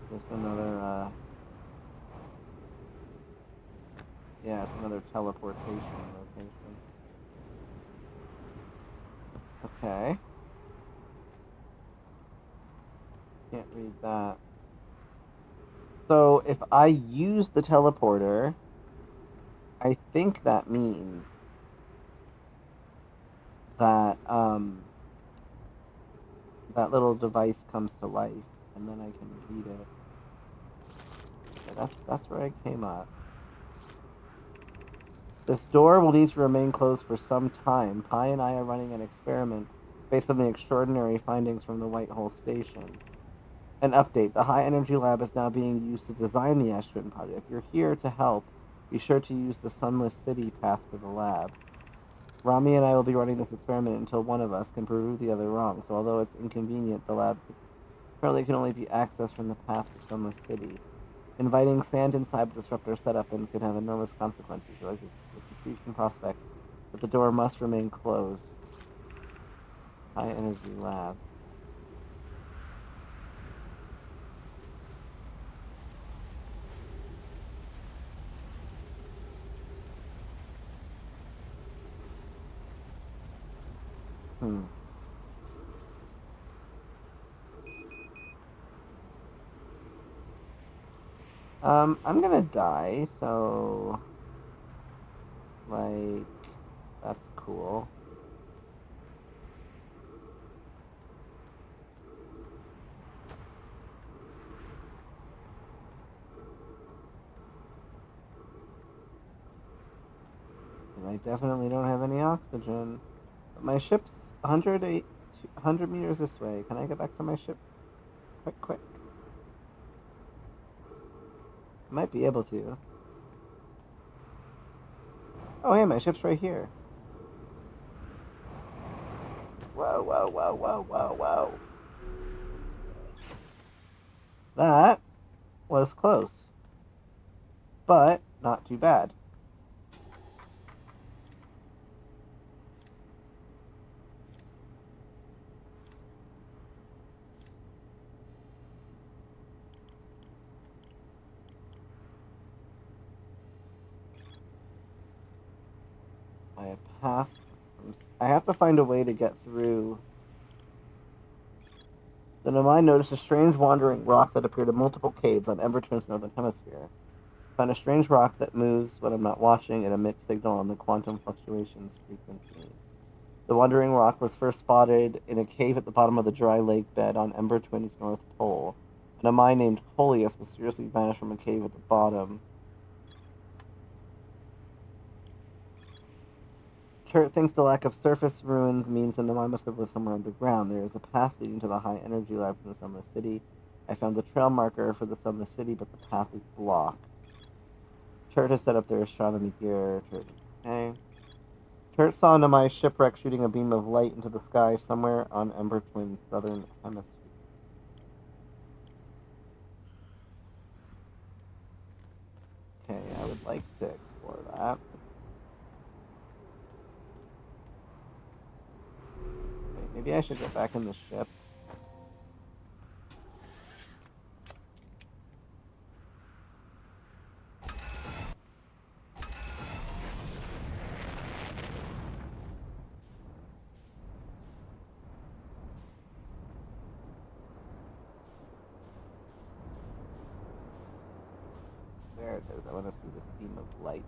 Is this another, yeah, it's another teleportation location. Okay. Can't read that. So, if I use the teleporter, I think that means that, that little device comes to life, and then I can read it. Okay, that's where I came up. This door will need to remain closed for some time. Pi and I are running an experiment based on the extraordinary findings from the White Hole Station. An update. The High Energy Lab is now being used to design the Ashton project. If you're here to help, be sure to use the Sunless City path to the lab. Rami and I will be running this experiment until one of us can prove the other wrong, so although it's inconvenient, the lab currently can only be accessed from the path to Sunless City. Inviting sand inside the disruptor setup and could have enormous consequences. Realizes the completion prospect, but the door must remain closed. High Energy Lab. I'm gonna die, so like that's cool. I definitely don't have any oxygen. But my ship's 100 meters this way. Can I get back to my ship? Quick. I might be able to. Oh, hey, my ship's right here. Whoa. That was close. But not too bad. Okay, path. I have to find a way to get through. The Nomai noticed a strange wandering rock that appeared in multiple caves on Ember Twin's northern hemisphere. Found a strange rock that moves when I'm not watching and emits signal on the quantum fluctuations frequency. The wandering rock was first spotted in a cave at the bottom of the dry lake bed on Ember Twin's north pole. And a mine named Coleus mysteriously vanished from a cave at the bottom. Chert thinks the lack of surface ruins means the Nomai must have lived somewhere underground. There is a path leading to the high energy lab from the Sunless City. I found the trail marker for the Sunless City, but the path is blocked. Chert has set up their astronomy gear. Okay. Chert saw a Nomai shipwreck shooting a beam of light into the sky somewhere on Ember Twin's southern hemisphere. Okay, I would like to explore that. Wait, maybe I should get back in the ship. There it is. I want to see this beam of light.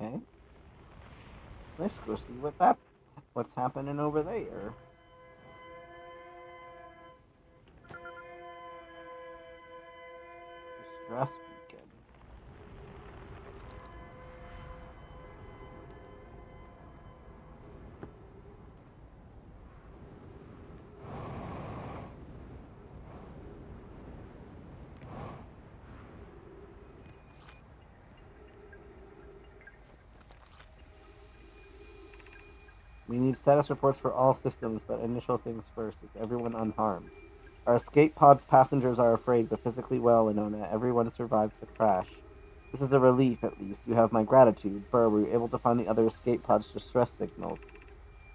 Okay. Let's go see what's happening over there. Distress beacon. We need status reports for all systems, but initial things first. Is everyone unharmed? Our escape pod's passengers are afraid, but physically well, Inona. Everyone survived the crash. This is a relief, at least. You have my gratitude. Burr, were you able to find the other escape pod's distress signals?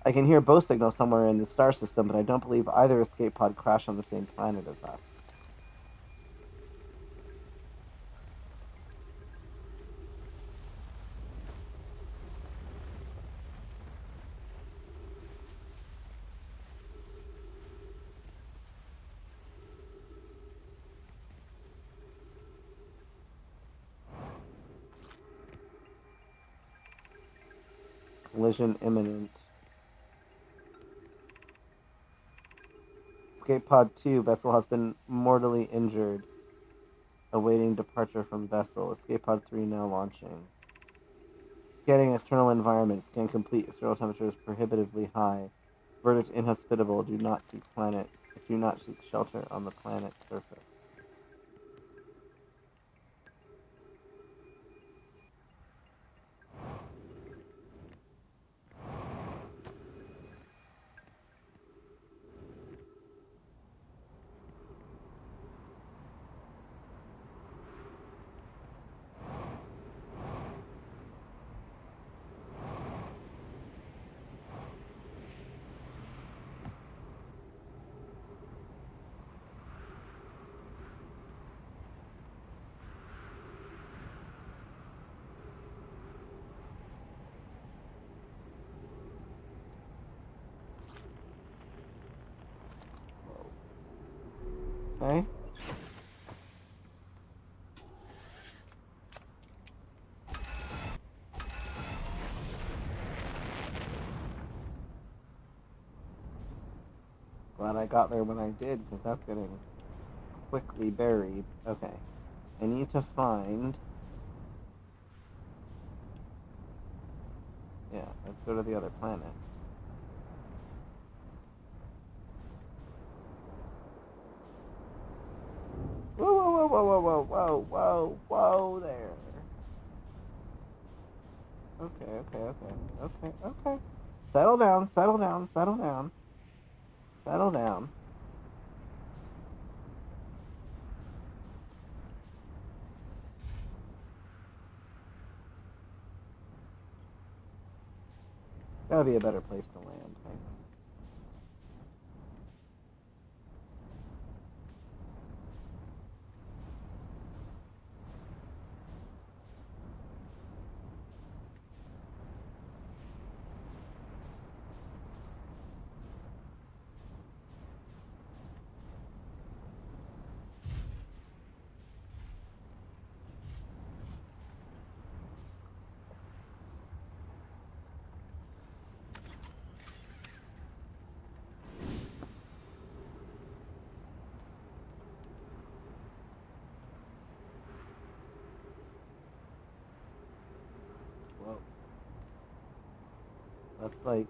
I can hear both signals somewhere in the star system, but I don't believe either escape pod crashed on the same planet as us. Collision imminent. Escape pod 2, vessel has been mortally injured. Awaiting departure from vessel. Escape pod 3 now launching. Getting external environment. Scan complete. External temperature is prohibitively high. Verdict inhospitable. Do not seek shelter on the planet's surface. Okay. Glad I got there when I did, because that's getting quickly buried. Okay. I need to find... Yeah, let's go to the other planet. Whoa, whoa, whoa, whoa there. Okay. Settle down. Settle down. Gotta be a better place to land. Hang on. Whoa. That's like...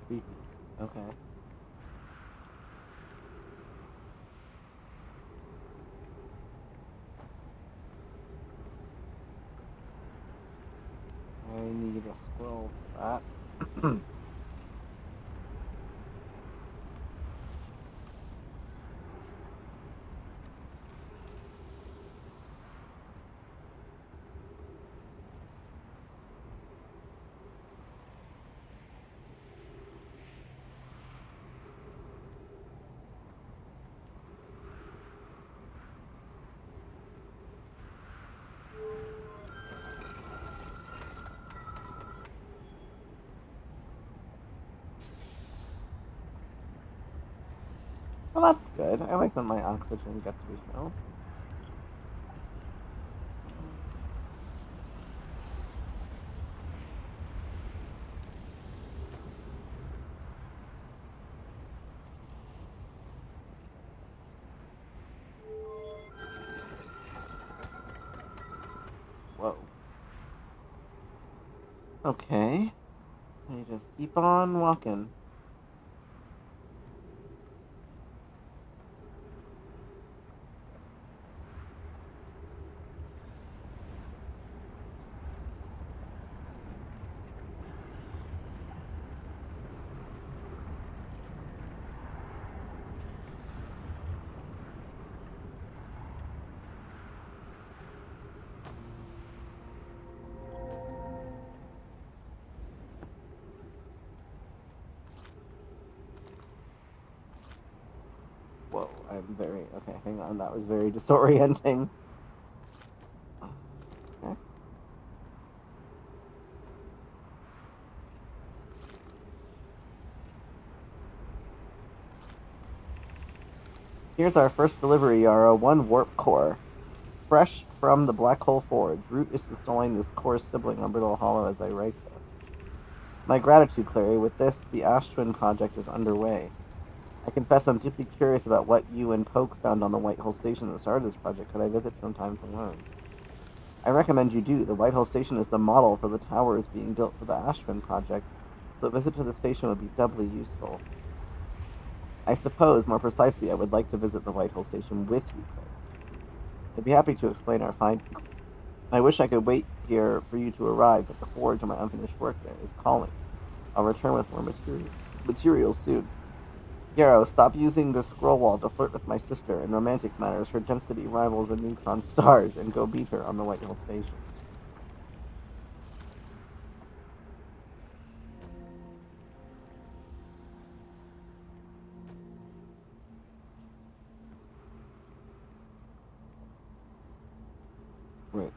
creepy. Okay. I need a scroll for that. Well, that's good. I like when my oxygen gets refilled. Whoa. Okay. I just keep on walking. Whoa, I'm very... Okay, hang on. That was very disorienting. Okay. Here's our first delivery, Yara. 1 warp core. Fresh from the Black Hole Forge. Root is installing this core's sibling on Brittle Hollow as I write this. My gratitude, Clary. With this, the Ash Twin project is underway. I confess I'm deeply curious about what you and Poke found on the White Hole Station at the start of this project. Could I visit sometime to learn? I recommend you do. The White Hole Station is the model for the towers being built for the Ash Twin project, so a visit to the station would be doubly useful. I suppose, more precisely, I would like to visit the White Hole Station with you, Claire. I'd be happy to explain our findings. I wish I could wait here for you to arrive, but the forge and my unfinished work there is calling. I'll return with more materials soon. Yarrow, stop using the scroll wall to flirt with my sister. In romantic matters, her density rivals a neutron stars, and go beat her on the White Hill Station. Wait.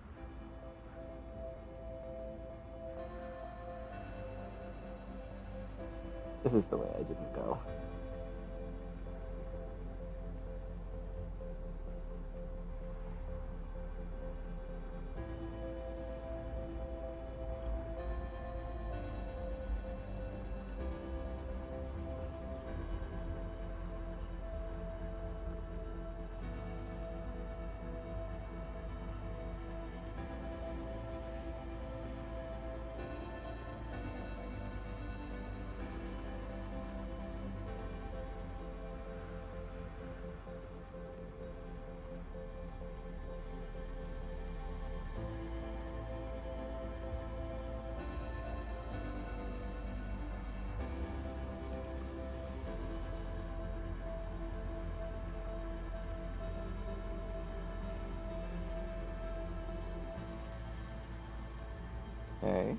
This is the way I didn't go. Okay.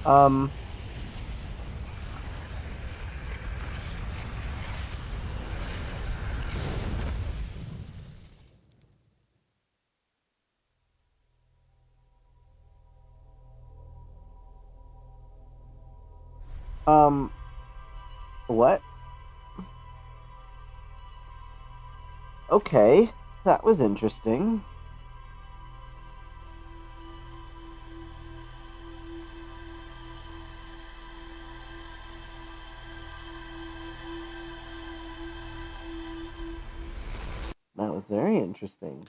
Um. What? Okay, that was interesting. That was very interesting.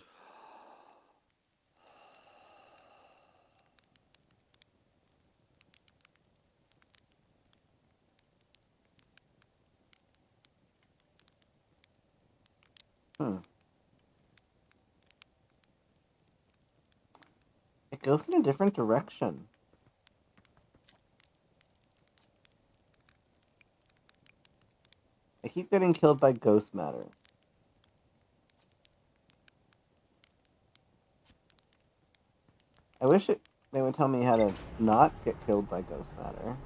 Hmm. It goes in a different direction. I keep getting killed by ghost matter. I wish they would tell me how to not get killed by ghost matter.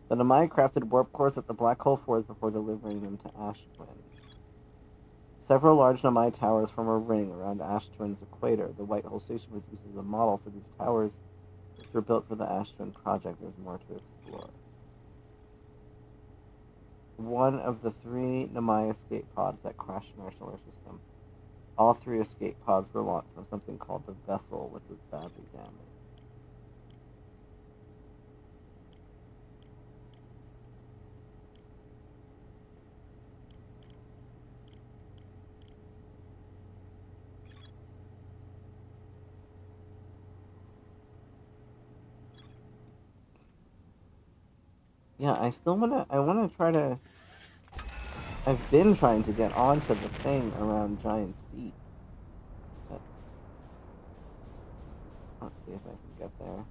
The Namai crafted warp cores at the Black Hole Forge before delivering them to Ash Twin. Several large Namai towers form a ring around Ash Twin's equator. The White Hole Station was used as a model for these towers, which were built for the Ash Twin project. There's more to explore. One of the 3 Namai escape pods that crashed in our solar system. All 3 escape pods were launched from something called the Vessel, which was badly damaged. Yeah, I wanna try to... I've been trying to get onto the thing around Giant's Deep. But let's see if I can get there.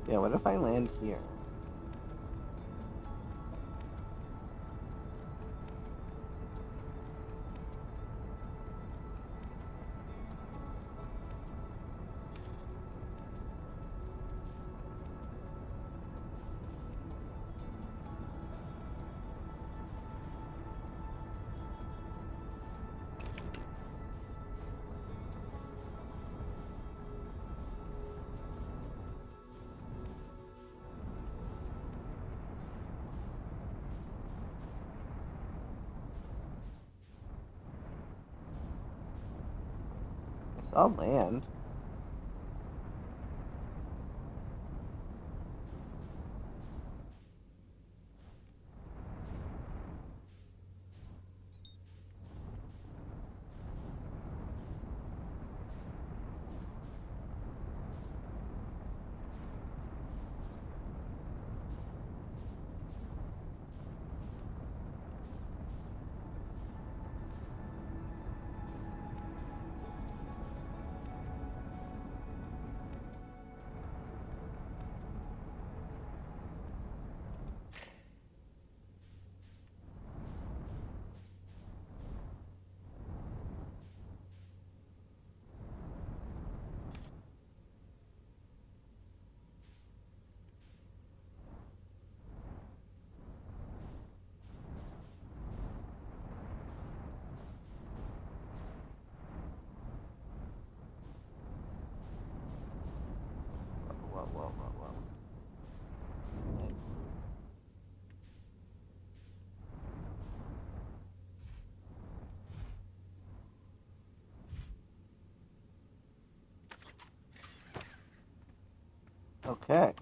Yeah, what if I land here? I saw land. Okay.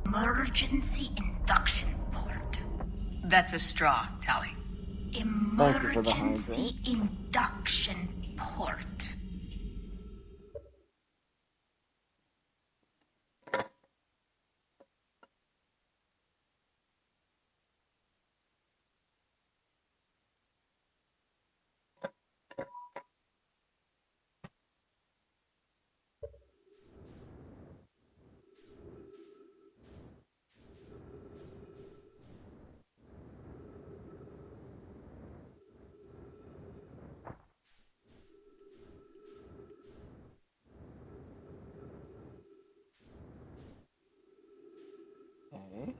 Emergency induction port. That's a straw, Tally. Thank you for the hydrant. Emergency induction port. Okay.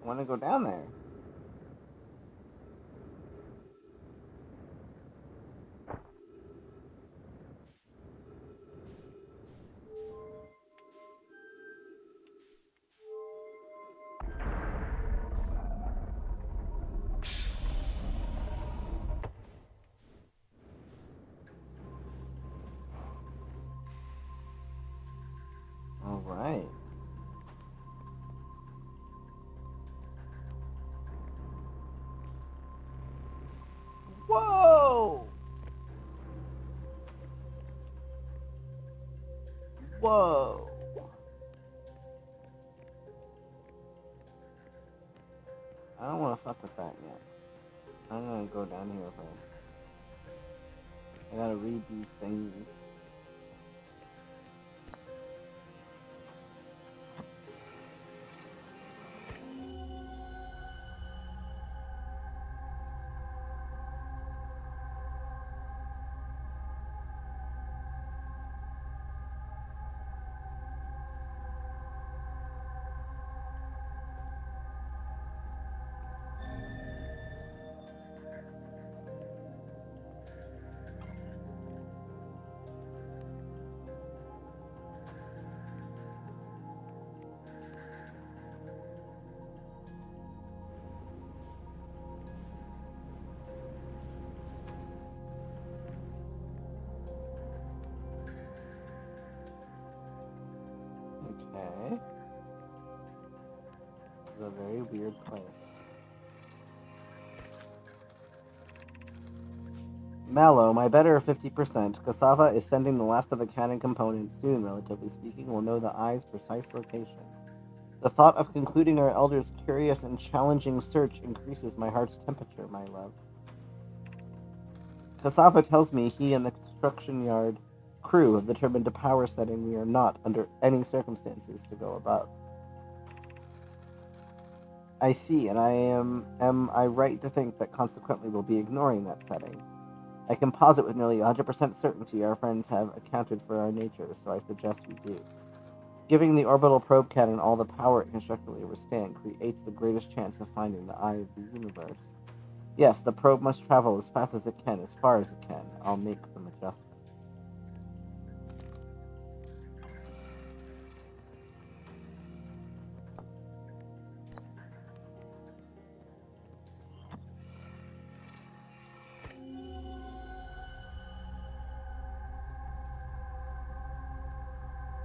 I want to go down there. All right. Whoa! Whoa! I don't want to fuck with that yet. I'm gonna go down here first. I gotta read these things. Okay. This is a very weird place. Mallow, my better 50%. Cassava is sending the last of the cannon components soon, relatively speaking. We'll know the eye's precise location. The thought of concluding our elder's curious and challenging search increases my heart's temperature, my love. Cassava tells me he and the construction yard crew have determined a power setting we are not, under any circumstances, to go above. I see, and am I right to think that consequently we'll be ignoring that setting? I can posit with nearly 100% certainty our friends have accounted for our nature, so I suggest we do. Giving the orbital probe cannon all the power it can structurally withstand creates the greatest chance of finding the eye of the universe. Yes, the probe must travel as fast as it can, as far as it can. I'll make some adjustments.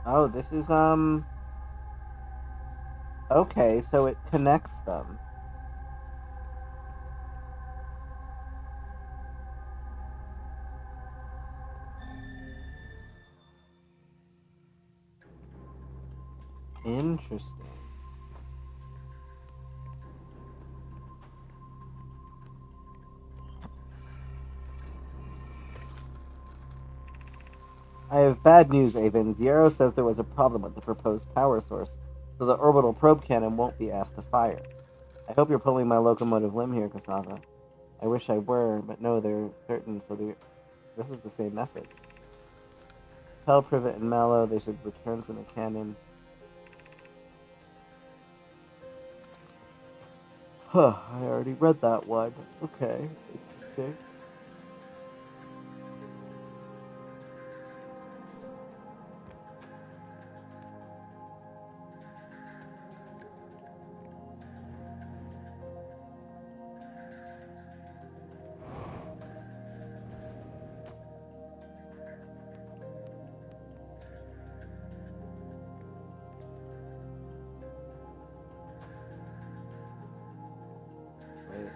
Oh, this is, okay, so it connects them. Interesting. I have bad news, Avon. Zero says there was a problem with the proposed power source, so the orbital probe cannon won't be asked to fire. I hope you're pulling my locomotive limb here, Cassava. I wish I were, but no, they're certain, so this is the same message. Tell Privet and Mallow they should return from the cannon. Huh, I already read that one. Okay, interesting. Wait.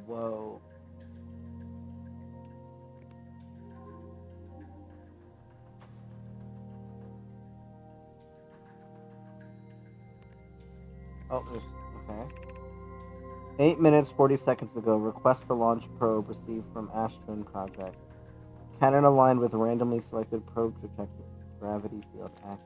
Whoa. Oh, okay. 8 minutes, 40 seconds ago, request to launch probe received from Ashtran Project. Cannon aligned with randomly selected probe trajectory. Gravity field active.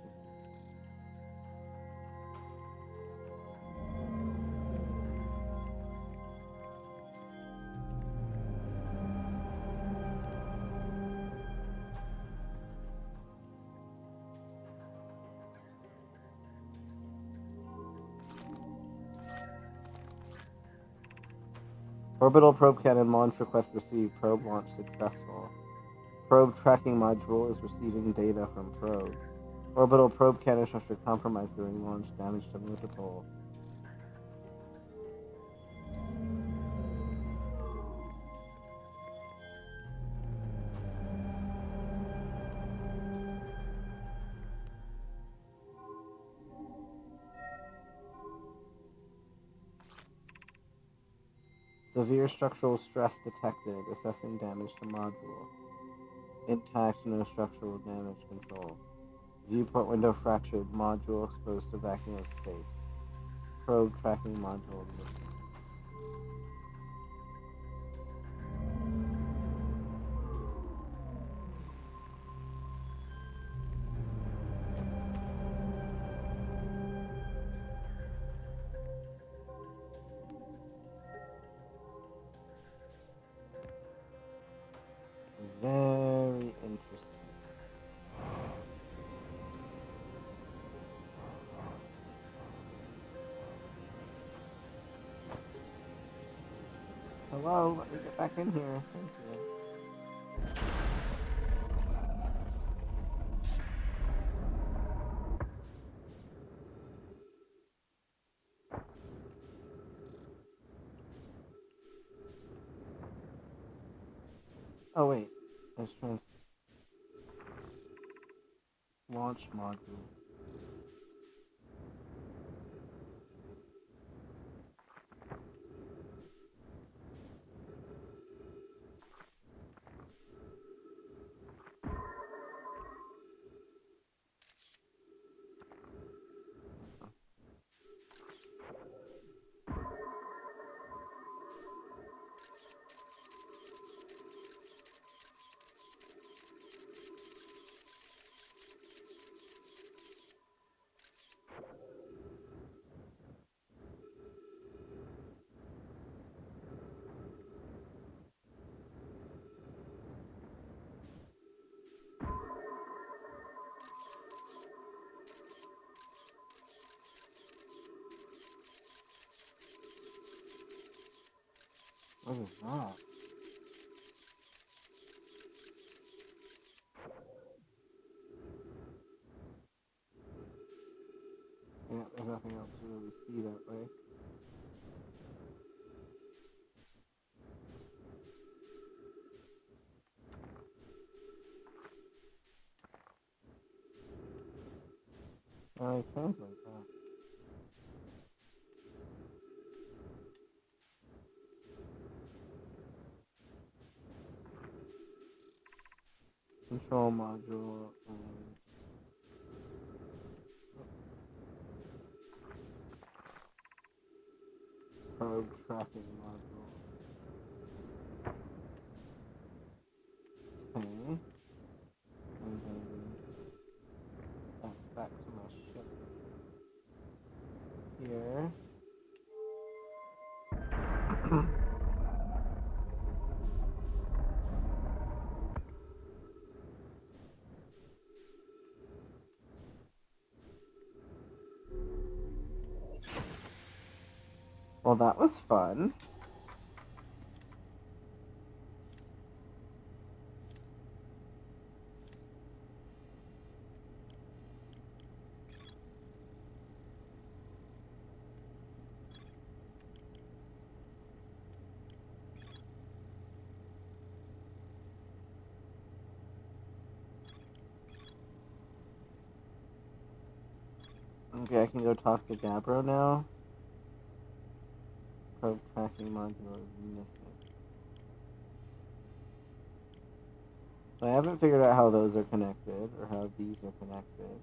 Orbital probe cannon launch request received. Probe launch successful. Probe tracking module is receiving data from probe. Orbital probe cannon structure compromised during launch. Damage to multiple. Severe structural stress detected. Assessing damage to module. Intact, no structural damage control. Viewport window fractured. Module exposed to vacuum of space. Probe tracking module missing. Very interesting. Hello, let me get back in here. Thank you. Oh wait, there's launch module. What is that? Yeah, there's nothing else to really see that way. I translate that. Control module and tracking module. Okay. And then that's back to my ship here. Well, that was fun. Okay, I can go talk to Gabbro now. Probe tracking module is missing. So I haven't figured out how those are connected, or how these are connected.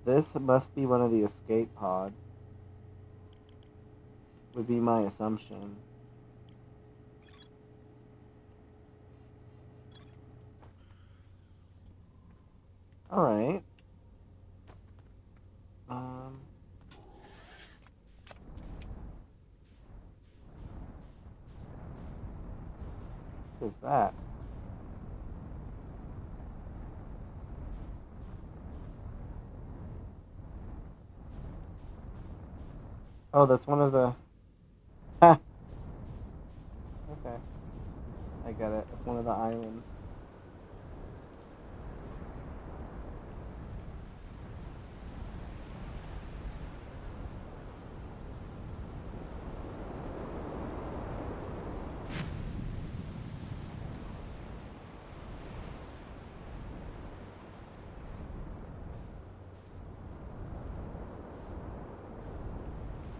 This must be one of the escape pod. Would be my assumption. Alright. What is that? Oh, that's one of the... Ha! Okay. I get it. It's one of the islands.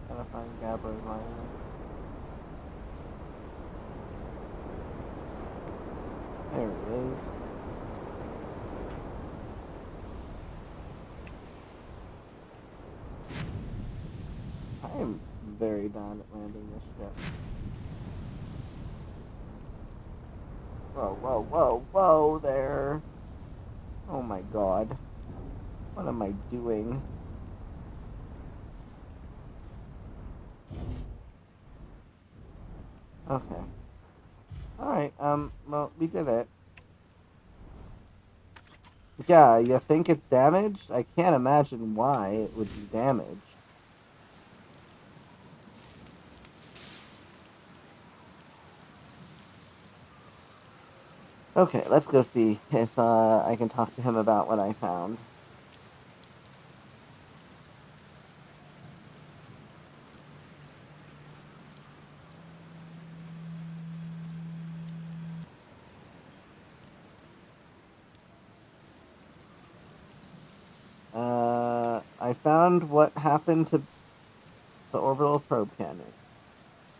Gotta find Gabbro's island. There it is. I am very bad at landing this ship. Whoa, whoa, whoa, whoa there. Oh my god. What am I doing? Okay. Alright, well, we did it. Yeah, you think it's damaged? I can't imagine why it would be damaged. Okay, let's go see if I can talk to him about what I found. I found what happened to the orbital probe cannon.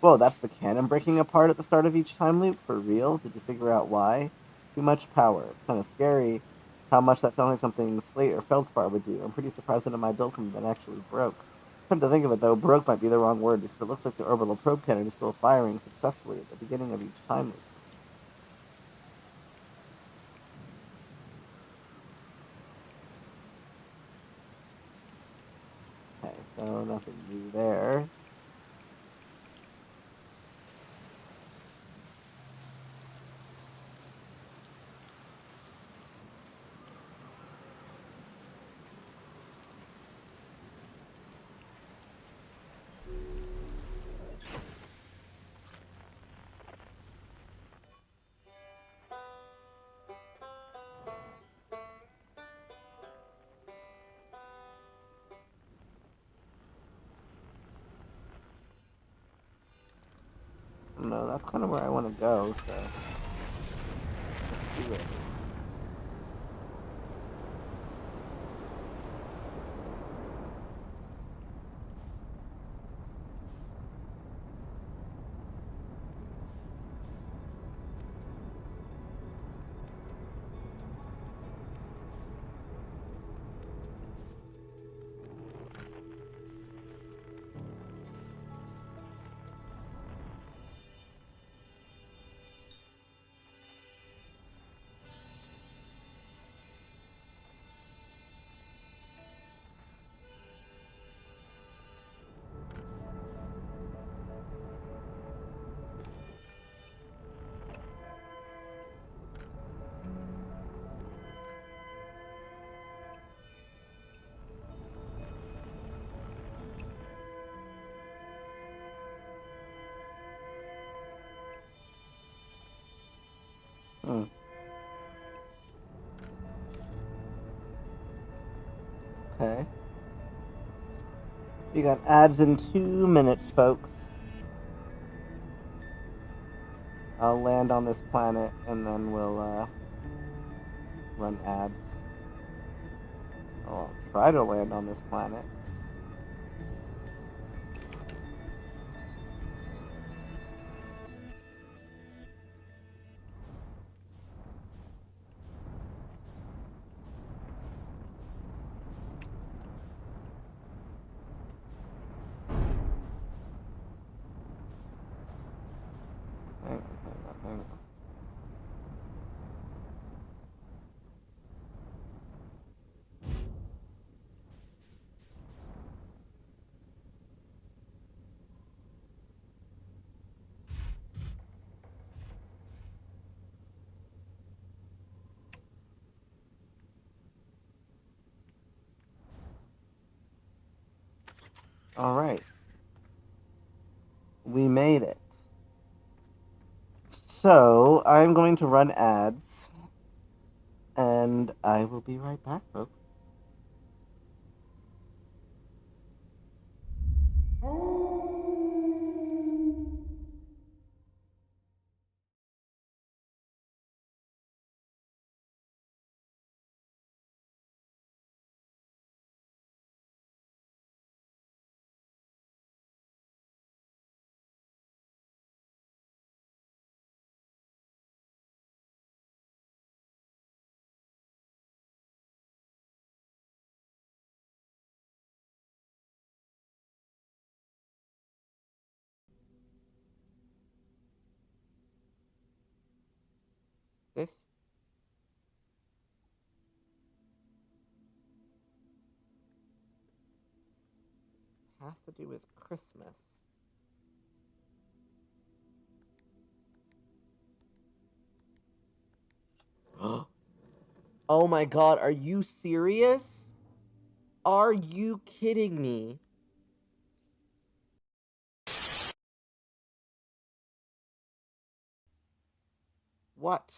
Whoa, that's the cannon breaking apart at the start of each time loop? For real? Did you figure out why? Too much power. Kind of scary how much that sounds like something Slate or Feldspar would do. I'm pretty surprised that my built something that actually broke. Come to think of it, though, broke might be the wrong word, because it looks like the orbital probe cannon is still firing successfully at the beginning of each time loop. Okay, so nothing new there. No, that's kind of where I want to go, so let's do it. Hmm. Okay. We got ads in 2 minutes, folks. I'll land on this planet and then we'll run ads. Oh, I'll try to land on this planet. Hang on, hang on, hang on. All right. We made it. So, I'm going to run ads, and I will be right back, folks. This has to do with Christmas. Oh my god, are you serious? Are you kidding me? What?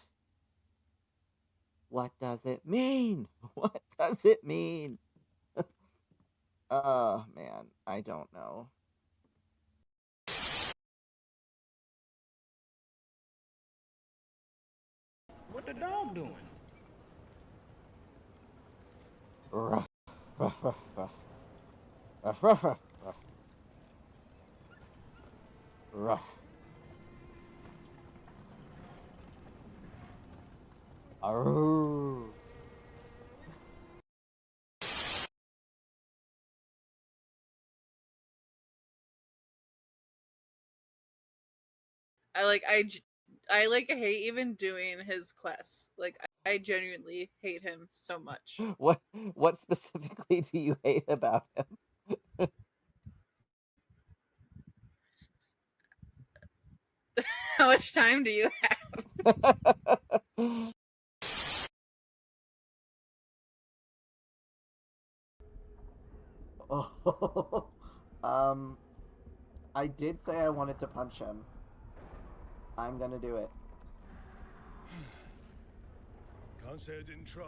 What does it mean? What does it mean? Oh man, I don't know. What the dog doing? Ruff, ruff, ruff, ruff. Ruff, ruff, ruff, ruff. Ruff. Arrgh. I hate even doing his quests. Like I genuinely hate him so much. What specifically do you hate about him? How much time do you have? Oh, I did say I wanted to punch him. I'm gonna do it. Can't say I didn't try.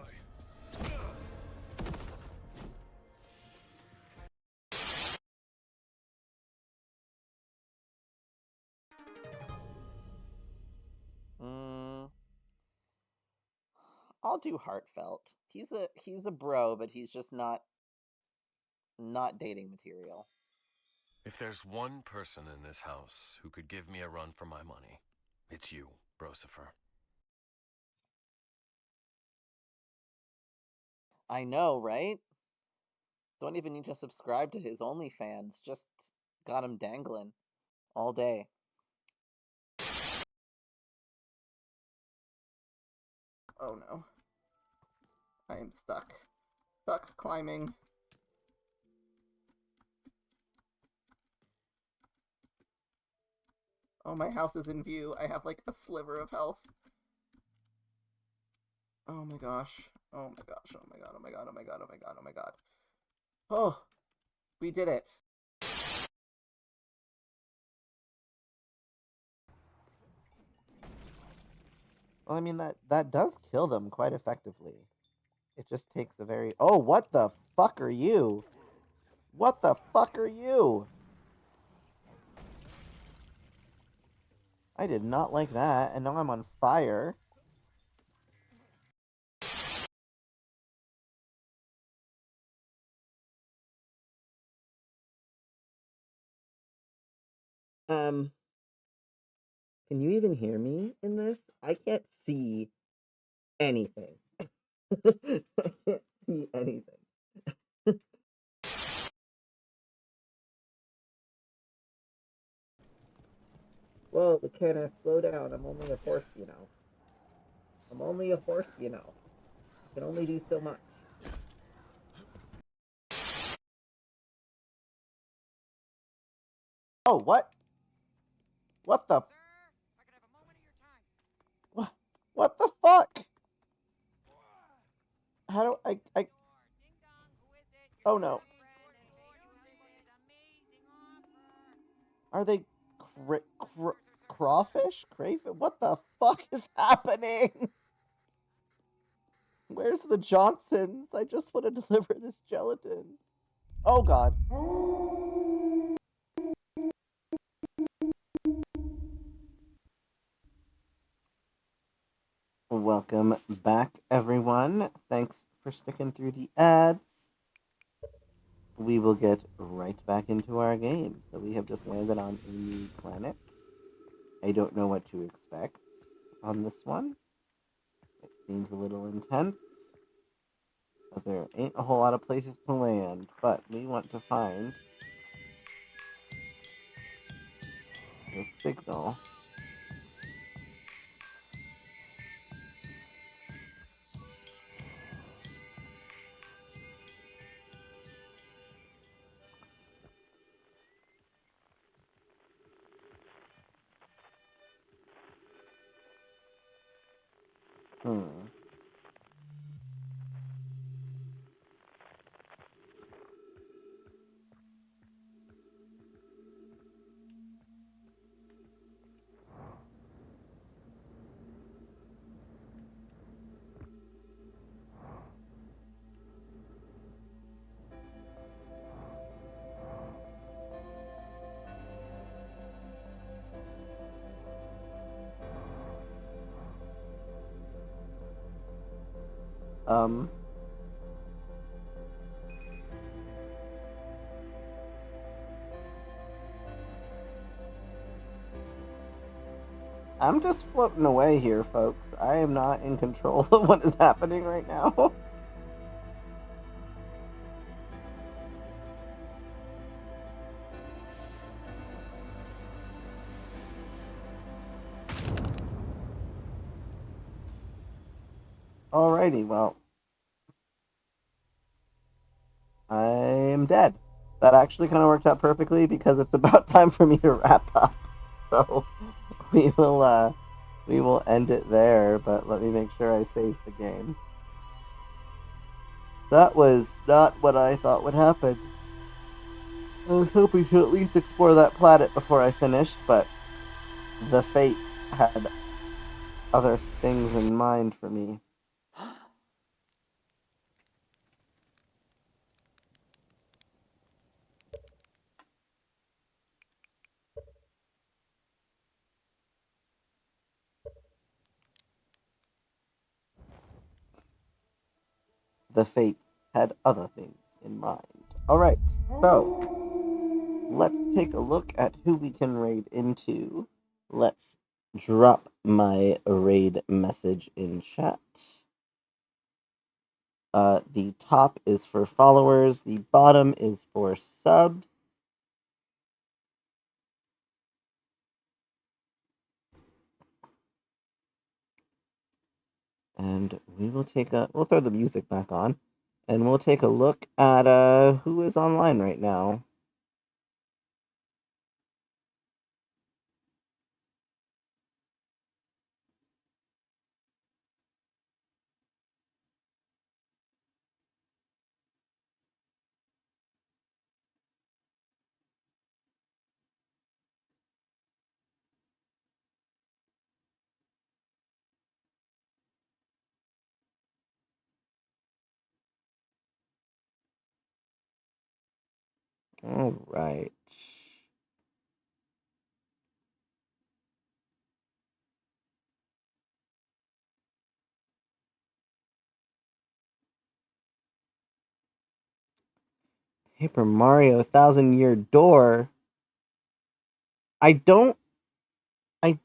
I'll do heartfelt. He's a bro, but he's just not dating material. If there's one person in this house who could give me a run for my money, it's you, Brosifer. I know, right? Don't even need to subscribe to his OnlyFans. Just got him dangling all day. Oh no. I am stuck. Stuck climbing. Oh, my house is in view. I have like a sliver of health. Oh my gosh. Oh my gosh. Oh my god. Oh my god. Oh my god. Oh my god. Oh my god. Oh, we did it. Well, I mean that does kill them quite effectively. It just takes a very oh, what the fuck are you? What the fuck are you? I did not like that, and now I'm on fire. Um, can you even hear me in this? I can't see anything. I can't see anything. Well, can I slow down? I'm only a horse, you know. I'm only a horse, you know. I can only do so much. Oh, what? What the? What? What the fuck? How do I? Oh no. Are they crawfish? Crayfish? What the fuck is happening? Where's the Johnsons? I just want to deliver this gelatin. Oh god. Welcome back, everyone. Thanks for sticking through the ads. We will get right back into our game. So we have just landed on a new planet. I don't know what to expect on this one. It seems a little intense. But there ain't a whole lot of places to land. But we want to find the signal. Hmm. Um. I'm just floating away here, folks. I am not in control of what is happening right now. Alrighty, well, I am dead. That actually kind of worked out perfectly because it's about time for me to wrap up. So we will end it there, but let me make sure I save the game. That was not what I thought would happen. I was hoping to at least explore that planet before I finished, but the fate had other things in mind for me. The fate had other things in mind. Alright, so let's take a look at who we can raid into. Let's drop my raid message in chat. The top is for followers, the bottom is for subs. And we'll throw the music back on, and we'll take a look at who is online right now. All right. Paper Mario Thousand Year Door. I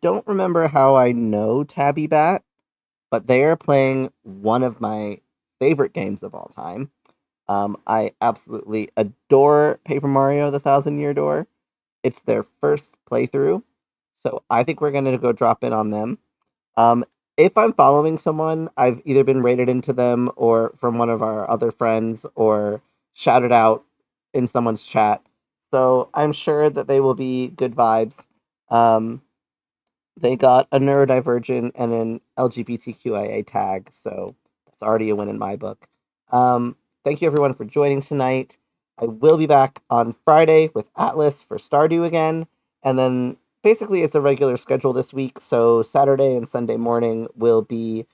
don't remember how I know Tabby Bat, but they are playing one of my favorite games of all time. I absolutely adore Paper Mario: The Thousand Year Door. It's their first playthrough, so I think we're gonna go drop in on them. Um, if I'm following someone, I've either been rated into them or from one of our other friends or shouted out in someone's chat. So I'm sure that they will be good vibes. Um, they got a neurodivergent and an LGBTQIA tag, so that's already a win in my book. Thank you everyone for joining tonight. I will be back on Friday with Atlas for Stardew again, and then basically it's a regular schedule this week. So Saturday and Sunday morning will be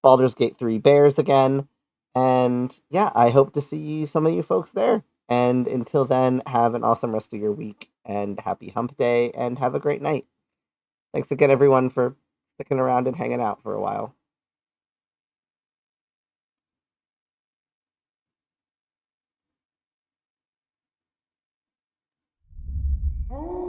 Baldur's Gate 3 Bears again. And yeah, I hope to see some of you folks there. And until then, have an awesome rest of your week and happy hump day and have a great night. Thanks again, everyone, for sticking around and hanging out for a while. Oh.